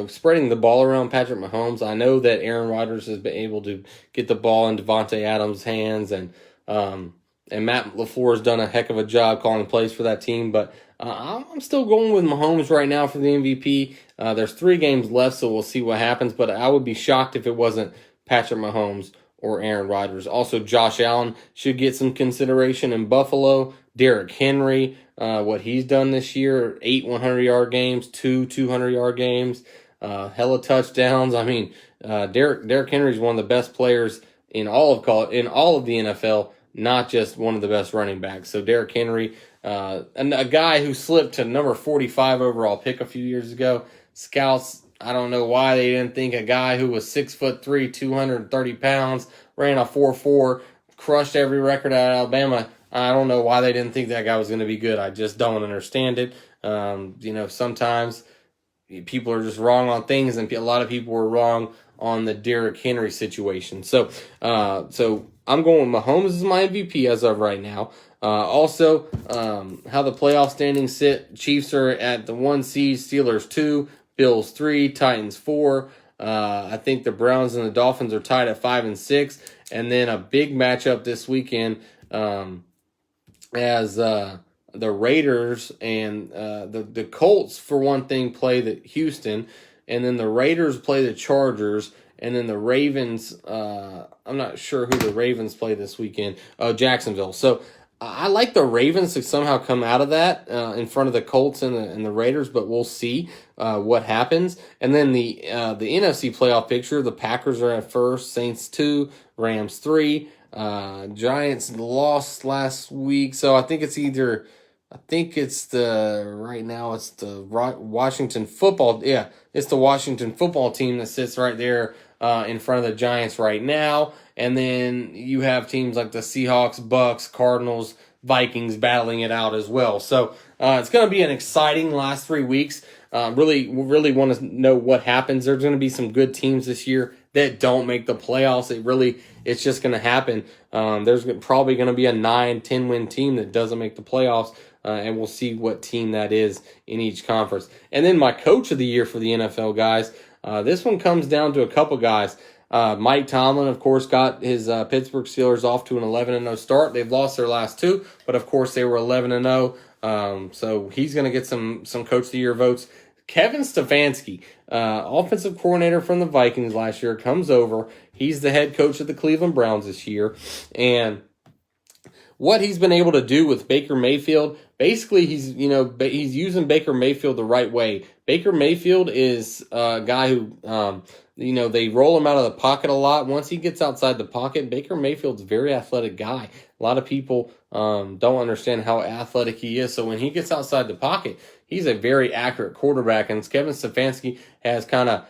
spreading the ball around Patrick Mahomes. I know that Aaron Rodgers has been able to get the ball in Devontae Adams' hands, and Matt LaFleur has done a heck of a job calling plays for that team. But I'm still going with Mahomes right now for the MVP. There's 3 games left, so we'll see what happens. But I would be shocked if it wasn't Patrick Mahomes or Aaron Rodgers. Also, Josh Allen should get some consideration in Buffalo. Derrick Henry, what he's done this year, 8 100-yard games, 2 200-yard games, hella touchdowns. I mean, Derrick Henry is one of the best players in all of the NFL, not just one of the best running backs. So Derrick Henry, and a guy who slipped to number 45 overall pick a few years ago. Scouts, I don't know why they didn't think a guy who was 6'3", 230 pounds, ran a 4.4, crushed every record out of Alabama. I don't know why they didn't think that guy was going to be good. I just don't understand it. Sometimes people are just wrong on things, and a lot of people were wrong on the Derrick Henry situation. So I'm going with Mahomes as my MVP as of right now. Also, how the playoff standings sit: Chiefs are at the 1 seed, Steelers 2, Bills 3, Titans 4. I think the Browns and the Dolphins are tied at 5 and 6, and then a big matchup this weekend. As the Raiders and the Colts, for one thing, play the Houston, and then the Raiders play the Chargers, and then the Ravens, I'm not sure who the Ravens play this weekend, Jacksonville. So I like the Ravens to somehow come out of that in front of the Colts and the Raiders, but we'll see what happens. And then the NFC playoff picture, the Packers are at first, Saints 2, Rams 3. Giants lost last week, so I think it's the Washington football. Yeah, it's the Washington football team that sits right there in front of the Giants right now. And then you have teams like the Seahawks, Bucks, Cardinals, Vikings battling it out as well. So it's going to be an exciting last 3 weeks. Really want to know what happens. There's going to be some good teams this year that don't make the playoffs. It's just going to happen. There's probably going to be a 9-10 win team that doesn't make the playoffs, and we'll see what team that is in each conference. And then my coach of the year for the NFL, guys, this one comes down to a couple guys. Mike Tomlin, of course, got his Pittsburgh Steelers off to an 11-0 start. They've lost their last 2, but of course they were 11-0. So he's going to get some coach of the year votes. Kevin Stefanski, offensive coordinator from the Vikings last year, comes over. He's the head coach of the Cleveland Browns this year. And what he's been able to do with Baker Mayfield, basically he's using Baker Mayfield the right way. Baker Mayfield is a guy who, they roll him out of the pocket a lot. Once he gets outside the pocket, Baker Mayfield's a very athletic guy. A lot of people don't understand how athletic he is. So when he gets outside the pocket, he's a very accurate quarterback. And Kevin Stefanski has kind of,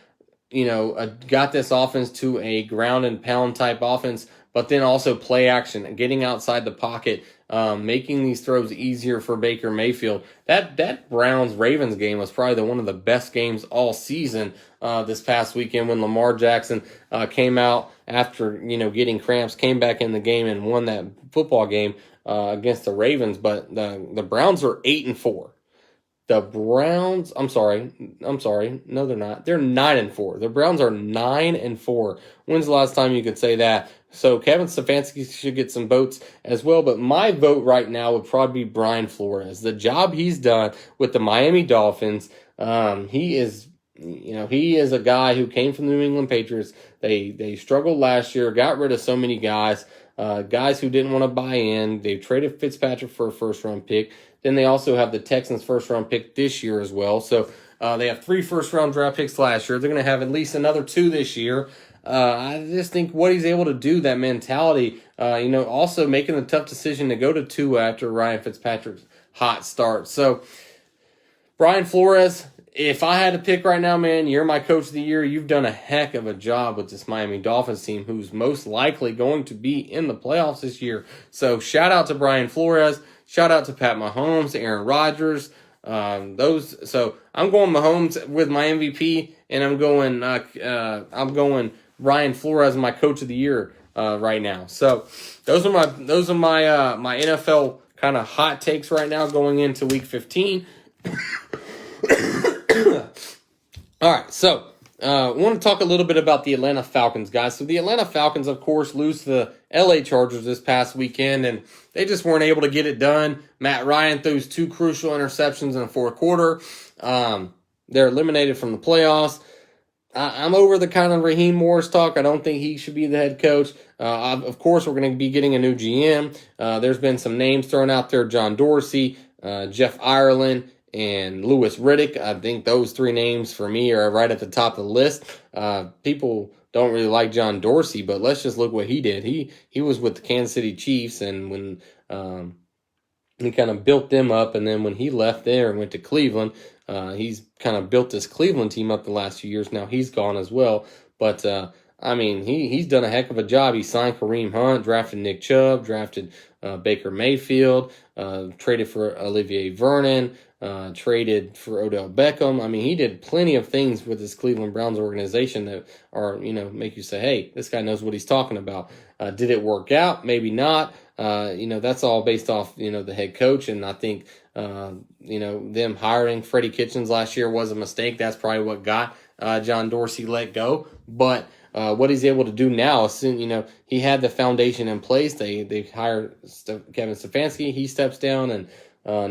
got this offense to a ground and pound type offense, but then also play action, getting outside the pocket, making these throws easier for Baker Mayfield. That Browns-Ravens game was probably one of the best games all season this past weekend when Lamar Jackson came out after getting cramps, came back in the game and won that football game against the Ravens. But the Browns are 8-4. The Browns, I'm sorry. No, they're not. They're 9-4. The Browns are 9-4. When's the last time you could say that? So Kevin Stefanski should get some votes as well. But my vote right now would probably be Brian Flores. The job he's done with the Miami Dolphins, he is a guy who came from the New England Patriots. They struggled last year, got rid of so many guys who didn't want to buy in. They traded Fitzpatrick for a first-round pick. Then they also have the Texans' first-round pick this year as well. So they have 3 first-round draft picks last year. They're going to have at least another 2 this year. I just think what he's able to do, that mentality, also making the tough decision to go to 2 after Ryan Fitzpatrick's hot start. So Brian Flores, if I had to pick right now, man, you're my coach of the year. You've done a heck of a job with this Miami Dolphins team, who's most likely going to be in the playoffs this year. So shout out to Brian Flores. Shout out to Pat Mahomes, Aaron Rodgers. So I'm going Mahomes with my MVP, and I'm going Brian Flores, my coach of the year right now. So those are my my NFL kind of hot takes right now going into Week 15. All right, so I want to talk a little bit about the Atlanta Falcons, guys. So the Atlanta Falcons, of course, lose to the LA Chargers this past weekend, and they just weren't able to get it done. Matt Ryan throws 2 crucial interceptions in the fourth quarter. They're eliminated from the playoffs. I'm over the kind of Raheem Morris talk. I don't think he should be the head coach. Of course, we're going to be getting a new GM. There's been some names thrown out there: John Dorsey, Jeff Ireland, and Louis Riddick. I think those 3 names for me are right at the top of the list. People don't really like John Dorsey, but let's just look what he did. He was with the Kansas City Chiefs, and when he kind of built them up, and then when he left there and went to Cleveland, he's kind of built this Cleveland team up the last few years. Now he's gone as well, but he's done a heck of a job. He signed Kareem Hunt, drafted Nick Chubb, drafted Baker Mayfield, traded for Olivier Vernon, traded for Odell Beckham. He did plenty of things with this Cleveland Browns organization that are, make you say, hey, this guy knows what he's talking about. Did it work out? Maybe not. That's all based off, the head coach. And I think, them hiring Freddie Kitchens last year was a mistake. That's probably what got John Dorsey let go. But what he's able to do now, he had the foundation in place. They hired Kevin Stefanski. He steps down, and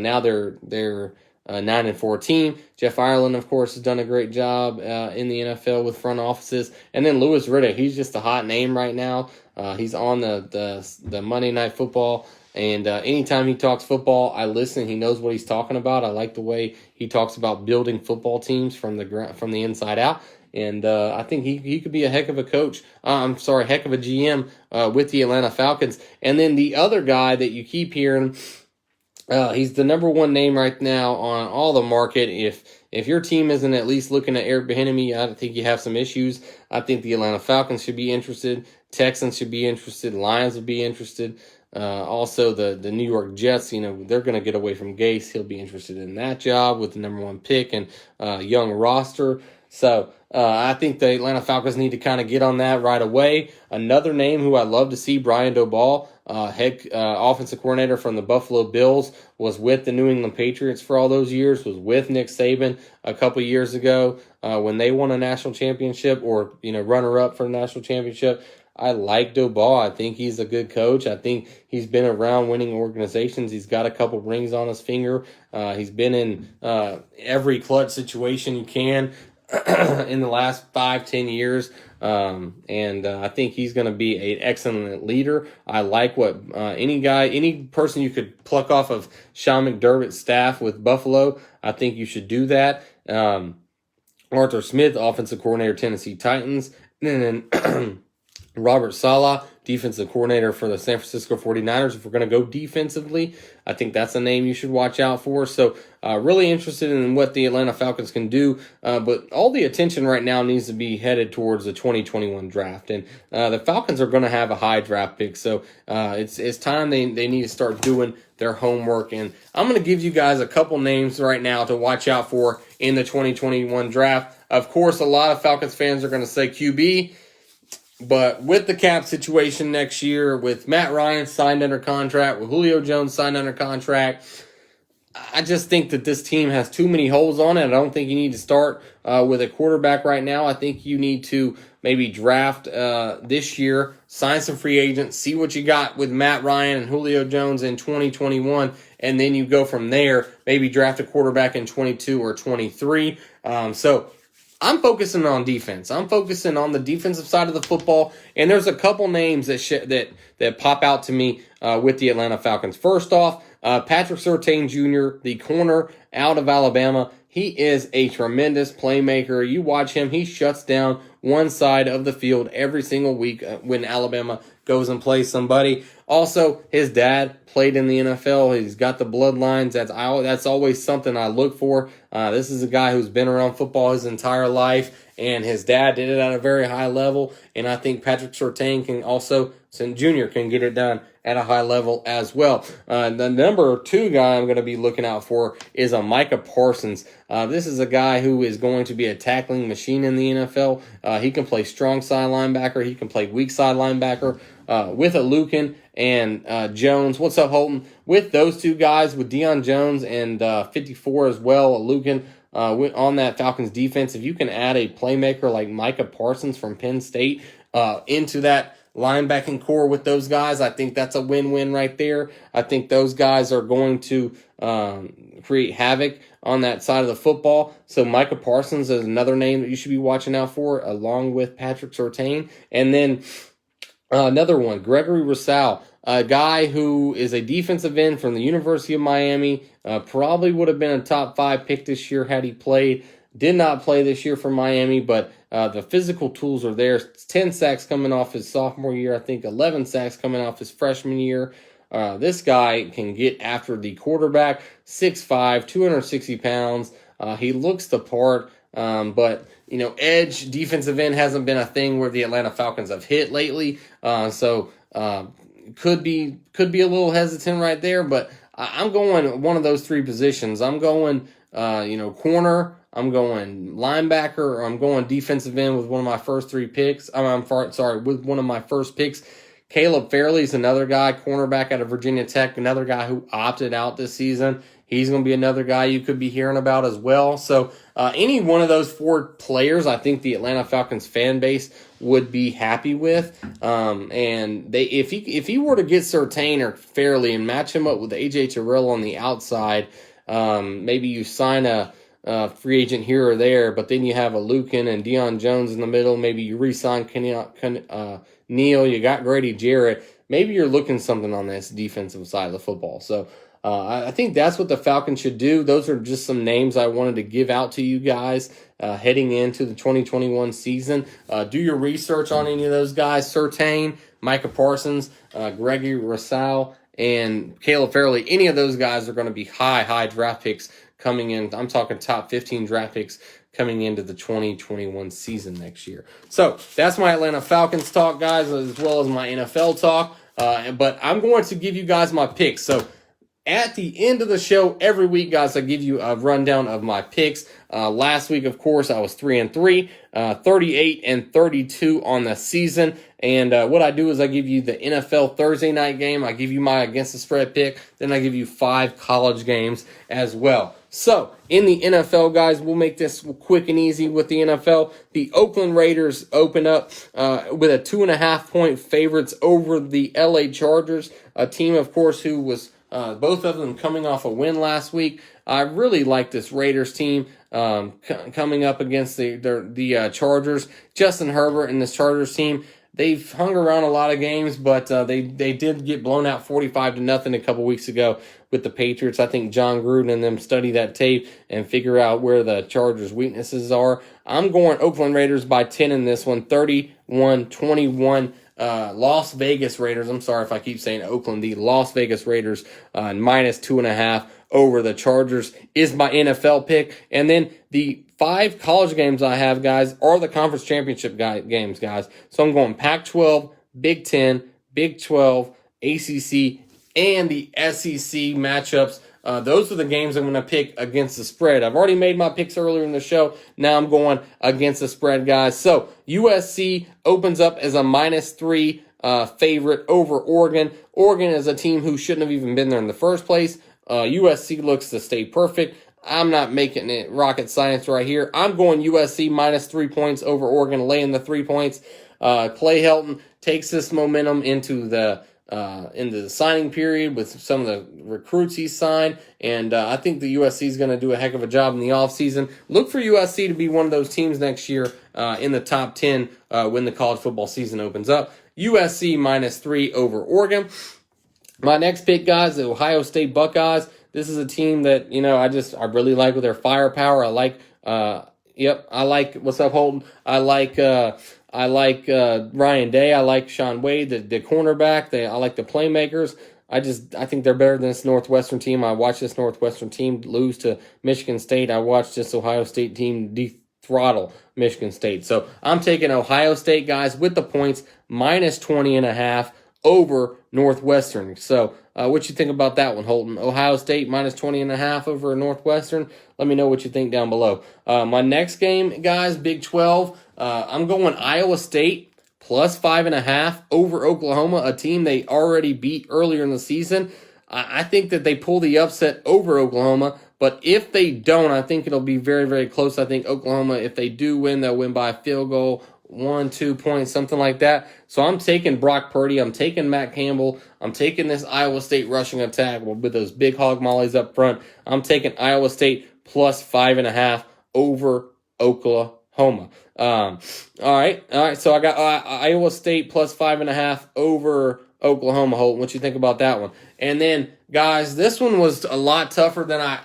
now they're a 9-4 team. Jeff Ireland, of course, has done a great job in the NFL with front offices. And then Louis Riddick, he's just a hot name right now. He's on the Monday Night Football, and anytime he talks football, I listen. He knows what he's talking about. I like the way he talks about building football teams from the inside out. And I think he could be a heck of a coach. Heck of a GM with the Atlanta Falcons. And then the other guy that you keep hearing, he's the number 1 name right now on all the market. If your team isn't at least looking at Eric Bieniemy, I think you have some issues. I think the Atlanta Falcons should be interested. Texans should be interested. Lions would be interested. Also, the New York Jets, they're going to get away from Gase. He'll be interested in that job with the number 1 pick and young roster. So I think the Atlanta Falcons need to kind of get on that right away. Another name who I'd love to see, Brian Daboll, head offensive coordinator from the Buffalo Bills, was with the New England Patriots for all those years, was with Nick Saban a couple years ago when they won a national championship, or runner-up for a national championship. I like Dubois. I think he's a good coach. I think he's been around winning organizations. He's got a couple rings on his finger. He's been in every clutch situation you can in the last 5-10 years. And I think he's going to be an excellent leader. I like what any person you could pluck off of Sean McDermott's staff with Buffalo. I think you should do that. Arthur Smith, offensive coordinator, Tennessee Titans, and then Robert Saleh, defensive coordinator for the San Francisco 49ers. If we're going to go defensively, I think that's a name you should watch out for. So really interested in what the Atlanta Falcons can do. But all the attention right now needs to be headed towards the 2021 draft. And the Falcons are going to have a high draft pick. So it's time they need to start doing their homework. And I'm going to give you guys a couple names right now to watch out for in the 2021 draft. Of course, a lot of Falcons fans are going to say QB. But with the cap situation next year, with Matt Ryan signed under contract, with Julio Jones signed under contract, I just think that this team has too many holes on it. I don't think you need to start with a quarterback right now. I think you need to maybe draft this year, sign some free agents, see what you got with Matt Ryan and Julio Jones in 2021, and then you go from there, maybe draft a quarterback in 22 or 23. So I'm focusing on defense. I'm focusing on the defensive side of the football, and there's a couple names that pop out to me with the Atlanta Falcons. First off, Patrick Surtain Jr., the corner out of Alabama. He is a tremendous playmaker. You watch him, he shuts down one side of the field every single week when Alabama goes and plays somebody. Also, his dad played in the NFL. He's got the bloodlines. That's always something I look for. This is a guy who's been around football his entire life, and his dad did it at a very high level. And I think Patrick Surtain Jr. can get it done at a high level as well. The number 2 guy I'm going to be looking out for is a Micah Parsons. This is a guy who is going to be a tackling machine in the NFL. He can play strong side linebacker. He can play weak side linebacker with a Lucan and Jones. What's up, Holton? With those two guys, with Deion Jones and 54 as well, a Lucan, on that Falcons defense, if you can add a playmaker like Micah Parsons from Penn State into that linebacking core with those guys, I think that's a win-win right there. I think those guys are going to create havoc on that side of the football. So Micah Parsons is another name that you should be watching out for, along with Patrick Surtain. And then another one, Gregory Rousseau, a guy who is a defensive end from the University of Miami, probably would have been a top 5 pick this year had he played. Did not play this year for Miami, but the physical tools are there. 10 sacks coming off his sophomore year. I think 11 sacks coming off his freshman year. This guy can get after the quarterback, 6'5", 260 pounds. He looks the part, but edge defensive end hasn't been a thing where the Atlanta Falcons have hit lately. So could be a little hesitant right there, but I'm going one of those 3 positions. I'm going corner, I'm going linebacker, or I'm going defensive end with one of my first 3 picks. With one of my first picks. Caleb Fairley is another guy, cornerback out of Virginia Tech, another guy who opted out this season. He's going to be another guy you could be hearing about as well. So any one of those 4 players, I think the Atlanta Falcons fan base would be happy with. And if he were to get Surtain or Fairley and match him up with A.J. Terrell on the outside, maybe you sign a free agent here or there, but then you have a Lucan and Deion Jones in the middle. Maybe you re-sign Neal. You got Grady Jarrett. Maybe you're looking something on this defensive side of the football. So I think that's what the Falcons should do. Those are just some names I wanted to give out to you guys heading into the 2021 season. Do your research on any of those guys. Surtain, Micah Parsons, Gregory Rousseau, and Caleb Fairley. Any of those guys are going to be high draft picks coming in. I'm talking top 15 draft picks coming into the 2021 season next year. So that's my Atlanta Falcons talk, guys, as well as my NFL talk. But I'm going to give you guys my picks. So At the end of the show every week, guys, I give you a rundown of my picks. Last week, of course, I was 3-3, 38-32 on the season. And what I do is I give you the NFL Thursday night game. I give you my against the spread pick. Then I give you 5 college games as well. So, in the NFL, guys, we'll make this quick and easy with the NFL. The Oakland Raiders open up with a 2.5-point favorites over the LA Chargers, a team, of course, who was both of them coming off a win last week. I really like this Raiders team coming up against the Chargers. Justin Herbert and this Chargers team, they've hung around a lot of games, but they did get blown out 45-0 a couple weeks ago with the Patriots. I think John Gruden and them study that tape and figure out where the Chargers' weaknesses are. I'm going Oakland Raiders by 10 in this one, 31-21. Las Vegas Raiders, I'm sorry if I keep saying Oakland, the Las Vegas Raiders minus 2.5 over the Chargers is my NFL pick. And then the 5 college games I have, guys, are the conference championship games, guys. So I'm going Pac-12, Big 10, Big 12, ACC, and the SEC matchups. Those are the games I'm going to pick against the spread. I've already made my picks earlier in the show. Now I'm going against the spread, guys. So USC opens up as a -3 favorite over Oregon. Oregon is a team who shouldn't have even been there in the first place. USC looks to stay perfect. I'm not making it rocket science right here. I'm going USC -3 points over Oregon, laying the 3 points. Clay Helton takes this momentum into the signing period with some of the recruits he signed, and I think the USC is going to do a heck of a job in the offseason. Look for USC to be one of those teams next year in the top 10 when the college football season opens up. USC -3 over Oregon. My next pick, guys, the Ohio State Buckeyes. This is a team that, I really like with their firepower. I like, what's up, Holton? I like Ryan Day. I like Sean Wade, the cornerback. I like the playmakers. I think they're better than this Northwestern team. I watched this Northwestern team lose to Michigan State. I watched this Ohio State team throttle Michigan State. So I'm taking Ohio State, guys, with the points, -20.5 over Northwestern. So what you think about that one, Holton? Ohio State -20.5 over Northwestern. Let me know what you think down below. My next game, guys, Big 12. I'm going Iowa State +5.5 over Oklahoma, a team they already beat earlier in the season. I think that they pull the upset over Oklahoma, but if they don't, I think it'll be very, very close. I think Oklahoma, if they do win, they'll win by a field goal, 1-2 points, something like that. So I'm taking Brock Purdy. I'm taking Matt Campbell. I'm taking this Iowa State rushing attack with those big hog mollies up front. I'm taking Iowa State +5.5 over Oklahoma. All right. So I got Iowa State +5.5 over Oklahoma. Holton, what you think about that one? And then, guys, this one was a lot tougher than I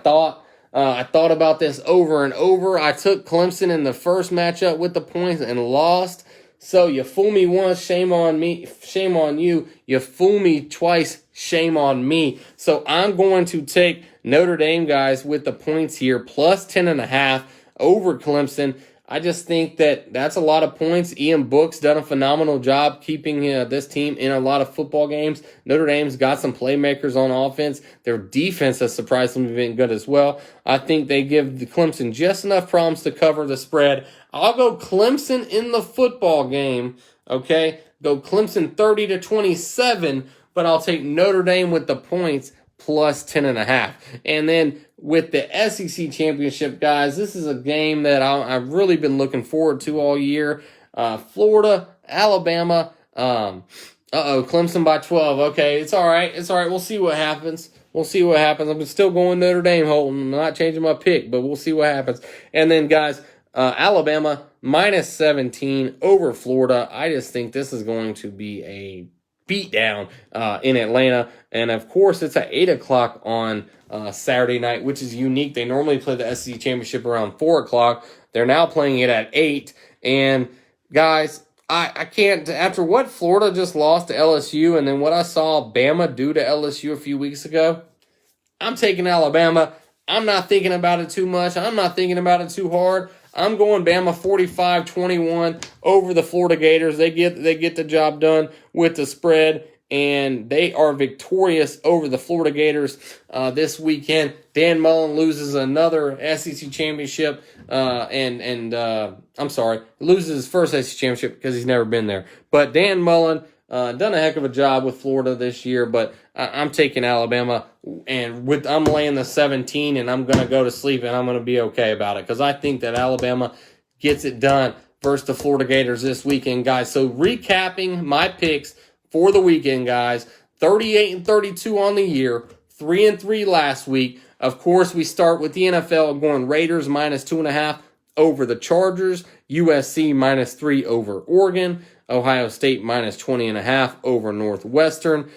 thought. I thought about this over and over. I took Clemson in the first matchup with the points and lost. So you fool me once, shame on me, shame on you. You fool me twice, shame on me. So I'm going to take Notre Dame, guys, with the points here, +10.5 over Clemson. I just think that that's a lot of points. Ian Book's done a phenomenal job keeping this team in a lot of football games. Notre Dame's got some playmakers on offense. Their defense has surprisingly been good as well. I think they give the Clemson just enough problems to cover the spread. I'll go Clemson in the football game, okay? Go Clemson 30-27, but I'll take Notre Dame with the points +10.5. And then with the SEC championship, guys, this is a game that I've really been looking forward to all year. Florida, Alabama. Clemson by 12. Okay, it's all right. We'll see what happens. I'm still going Notre Dame, Holton. I'm not changing my pick, but we'll see what happens. And then, guys, Alabama -17 over Florida. I just think this is going to be a beatdown in Atlanta. And, of course, it's at 8 o'clock on Saturday night, which is unique. They normally play the SEC Championship around 4 o'clock. They're now playing it at 8. And, guys, I can't, after what Florida just lost to LSU and then what I saw Bama do to LSU a few weeks ago, I'm taking Alabama. I'm not thinking about it too much. I'm not thinking about it too hard. I'm going Bama 45-21 over the Florida Gators. They get the job done with the spread. and they are victorious over the Florida Gators this weekend. Dan Mullen loses another SEC championship, loses his first SEC championship because he's never been there. But Dan Mullen done a heck of a job with Florida this year, but I'm taking Alabama, and I'm laying the 17, and I'm going to go to sleep, and I'm going to be okay about it because I think that Alabama gets it done versus the Florida Gators this weekend, guys. So recapping my picks for the weekend, guys, 38-32 on the year, 3-3 last week. Of course, we start with the NFL going Raiders -2.5 over the Chargers, USC -3 over Oregon, Ohio State -20.5 over Northwestern,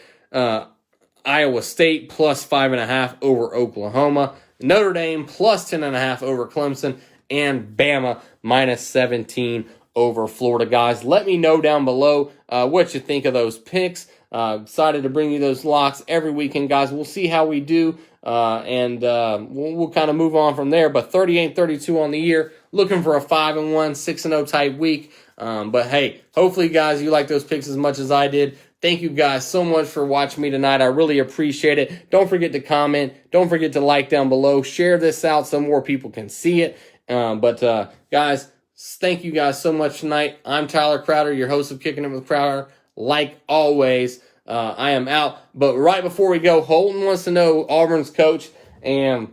Iowa State +5.5 over Oklahoma, Notre Dame +10.5 over Clemson, and Bama -17 over Florida, guys. Let me know down below what you think of those picks. Excited to bring you those locks every weekend, guys. We'll see how we do, and we'll kind of move on from there. But 38-32 on the year, looking for a 5-1, 6-0 type week. But hey, hopefully, guys, you like those picks as much as I did. Thank you guys so much for watching me tonight. I really appreciate it. Don't forget to comment. Don't forget to like down below. Share this out so more people can see it. Guys, thank you guys so much tonight. I'm Tyler Crowder, your host of Kicking It with Crowder. Like always, I am out. But right before we go, Holton wants to know Auburn's coach, and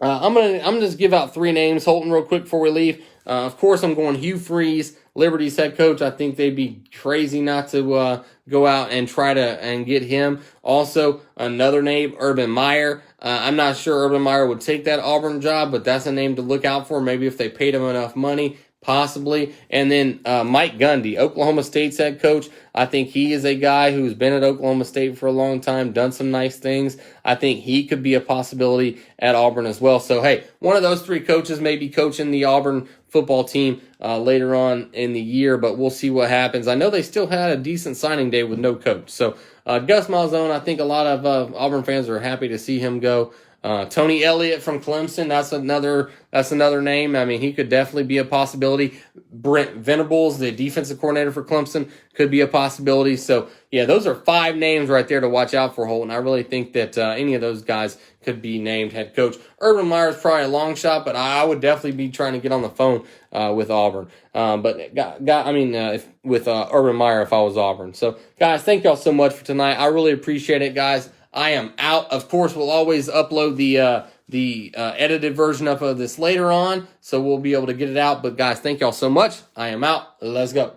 I'm gonna just give out 3 names, Holton, real quick before we leave. Of course, I'm going Hugh Freeze, Liberty's head coach. I think they'd be crazy not to go out and try to get him. Also, another name, Urban Meyer. I'm not sure Urban Meyer would take that Auburn job, but that's a name to look out for. Maybe if they paid him enough money, possibly. And then Mike Gundy, Oklahoma State's head coach. I think he is a guy who's been at Oklahoma State for a long time, done some nice things. I think he could be a possibility at Auburn as well. So, hey, one of those 3 coaches may be coaching the Auburn football team later on in the year, but we'll see what happens. I know they still had a decent signing day with no coach. So, Gus Malzahn, I think a lot of Auburn fans are happy to see him go. Tony Elliott from Clemson, that's another name. I mean, he could definitely be a possibility. Brent Venables, the defensive coordinator for Clemson, could be a possibility. So, yeah, those are 5 names right there to watch out for, Holton. I really think that any of those guys could be named head coach. Urban Meyer is probably a long shot, but I would definitely be trying to get on the phone with Auburn. With Urban Meyer if I was Auburn. So, guys, thank y'all so much for tonight. I really appreciate it, guys. I am out. Of course, we'll always upload the edited version of this later on, so we'll be able to get it out. But, guys, thank y'all so much. I am out. Let's go.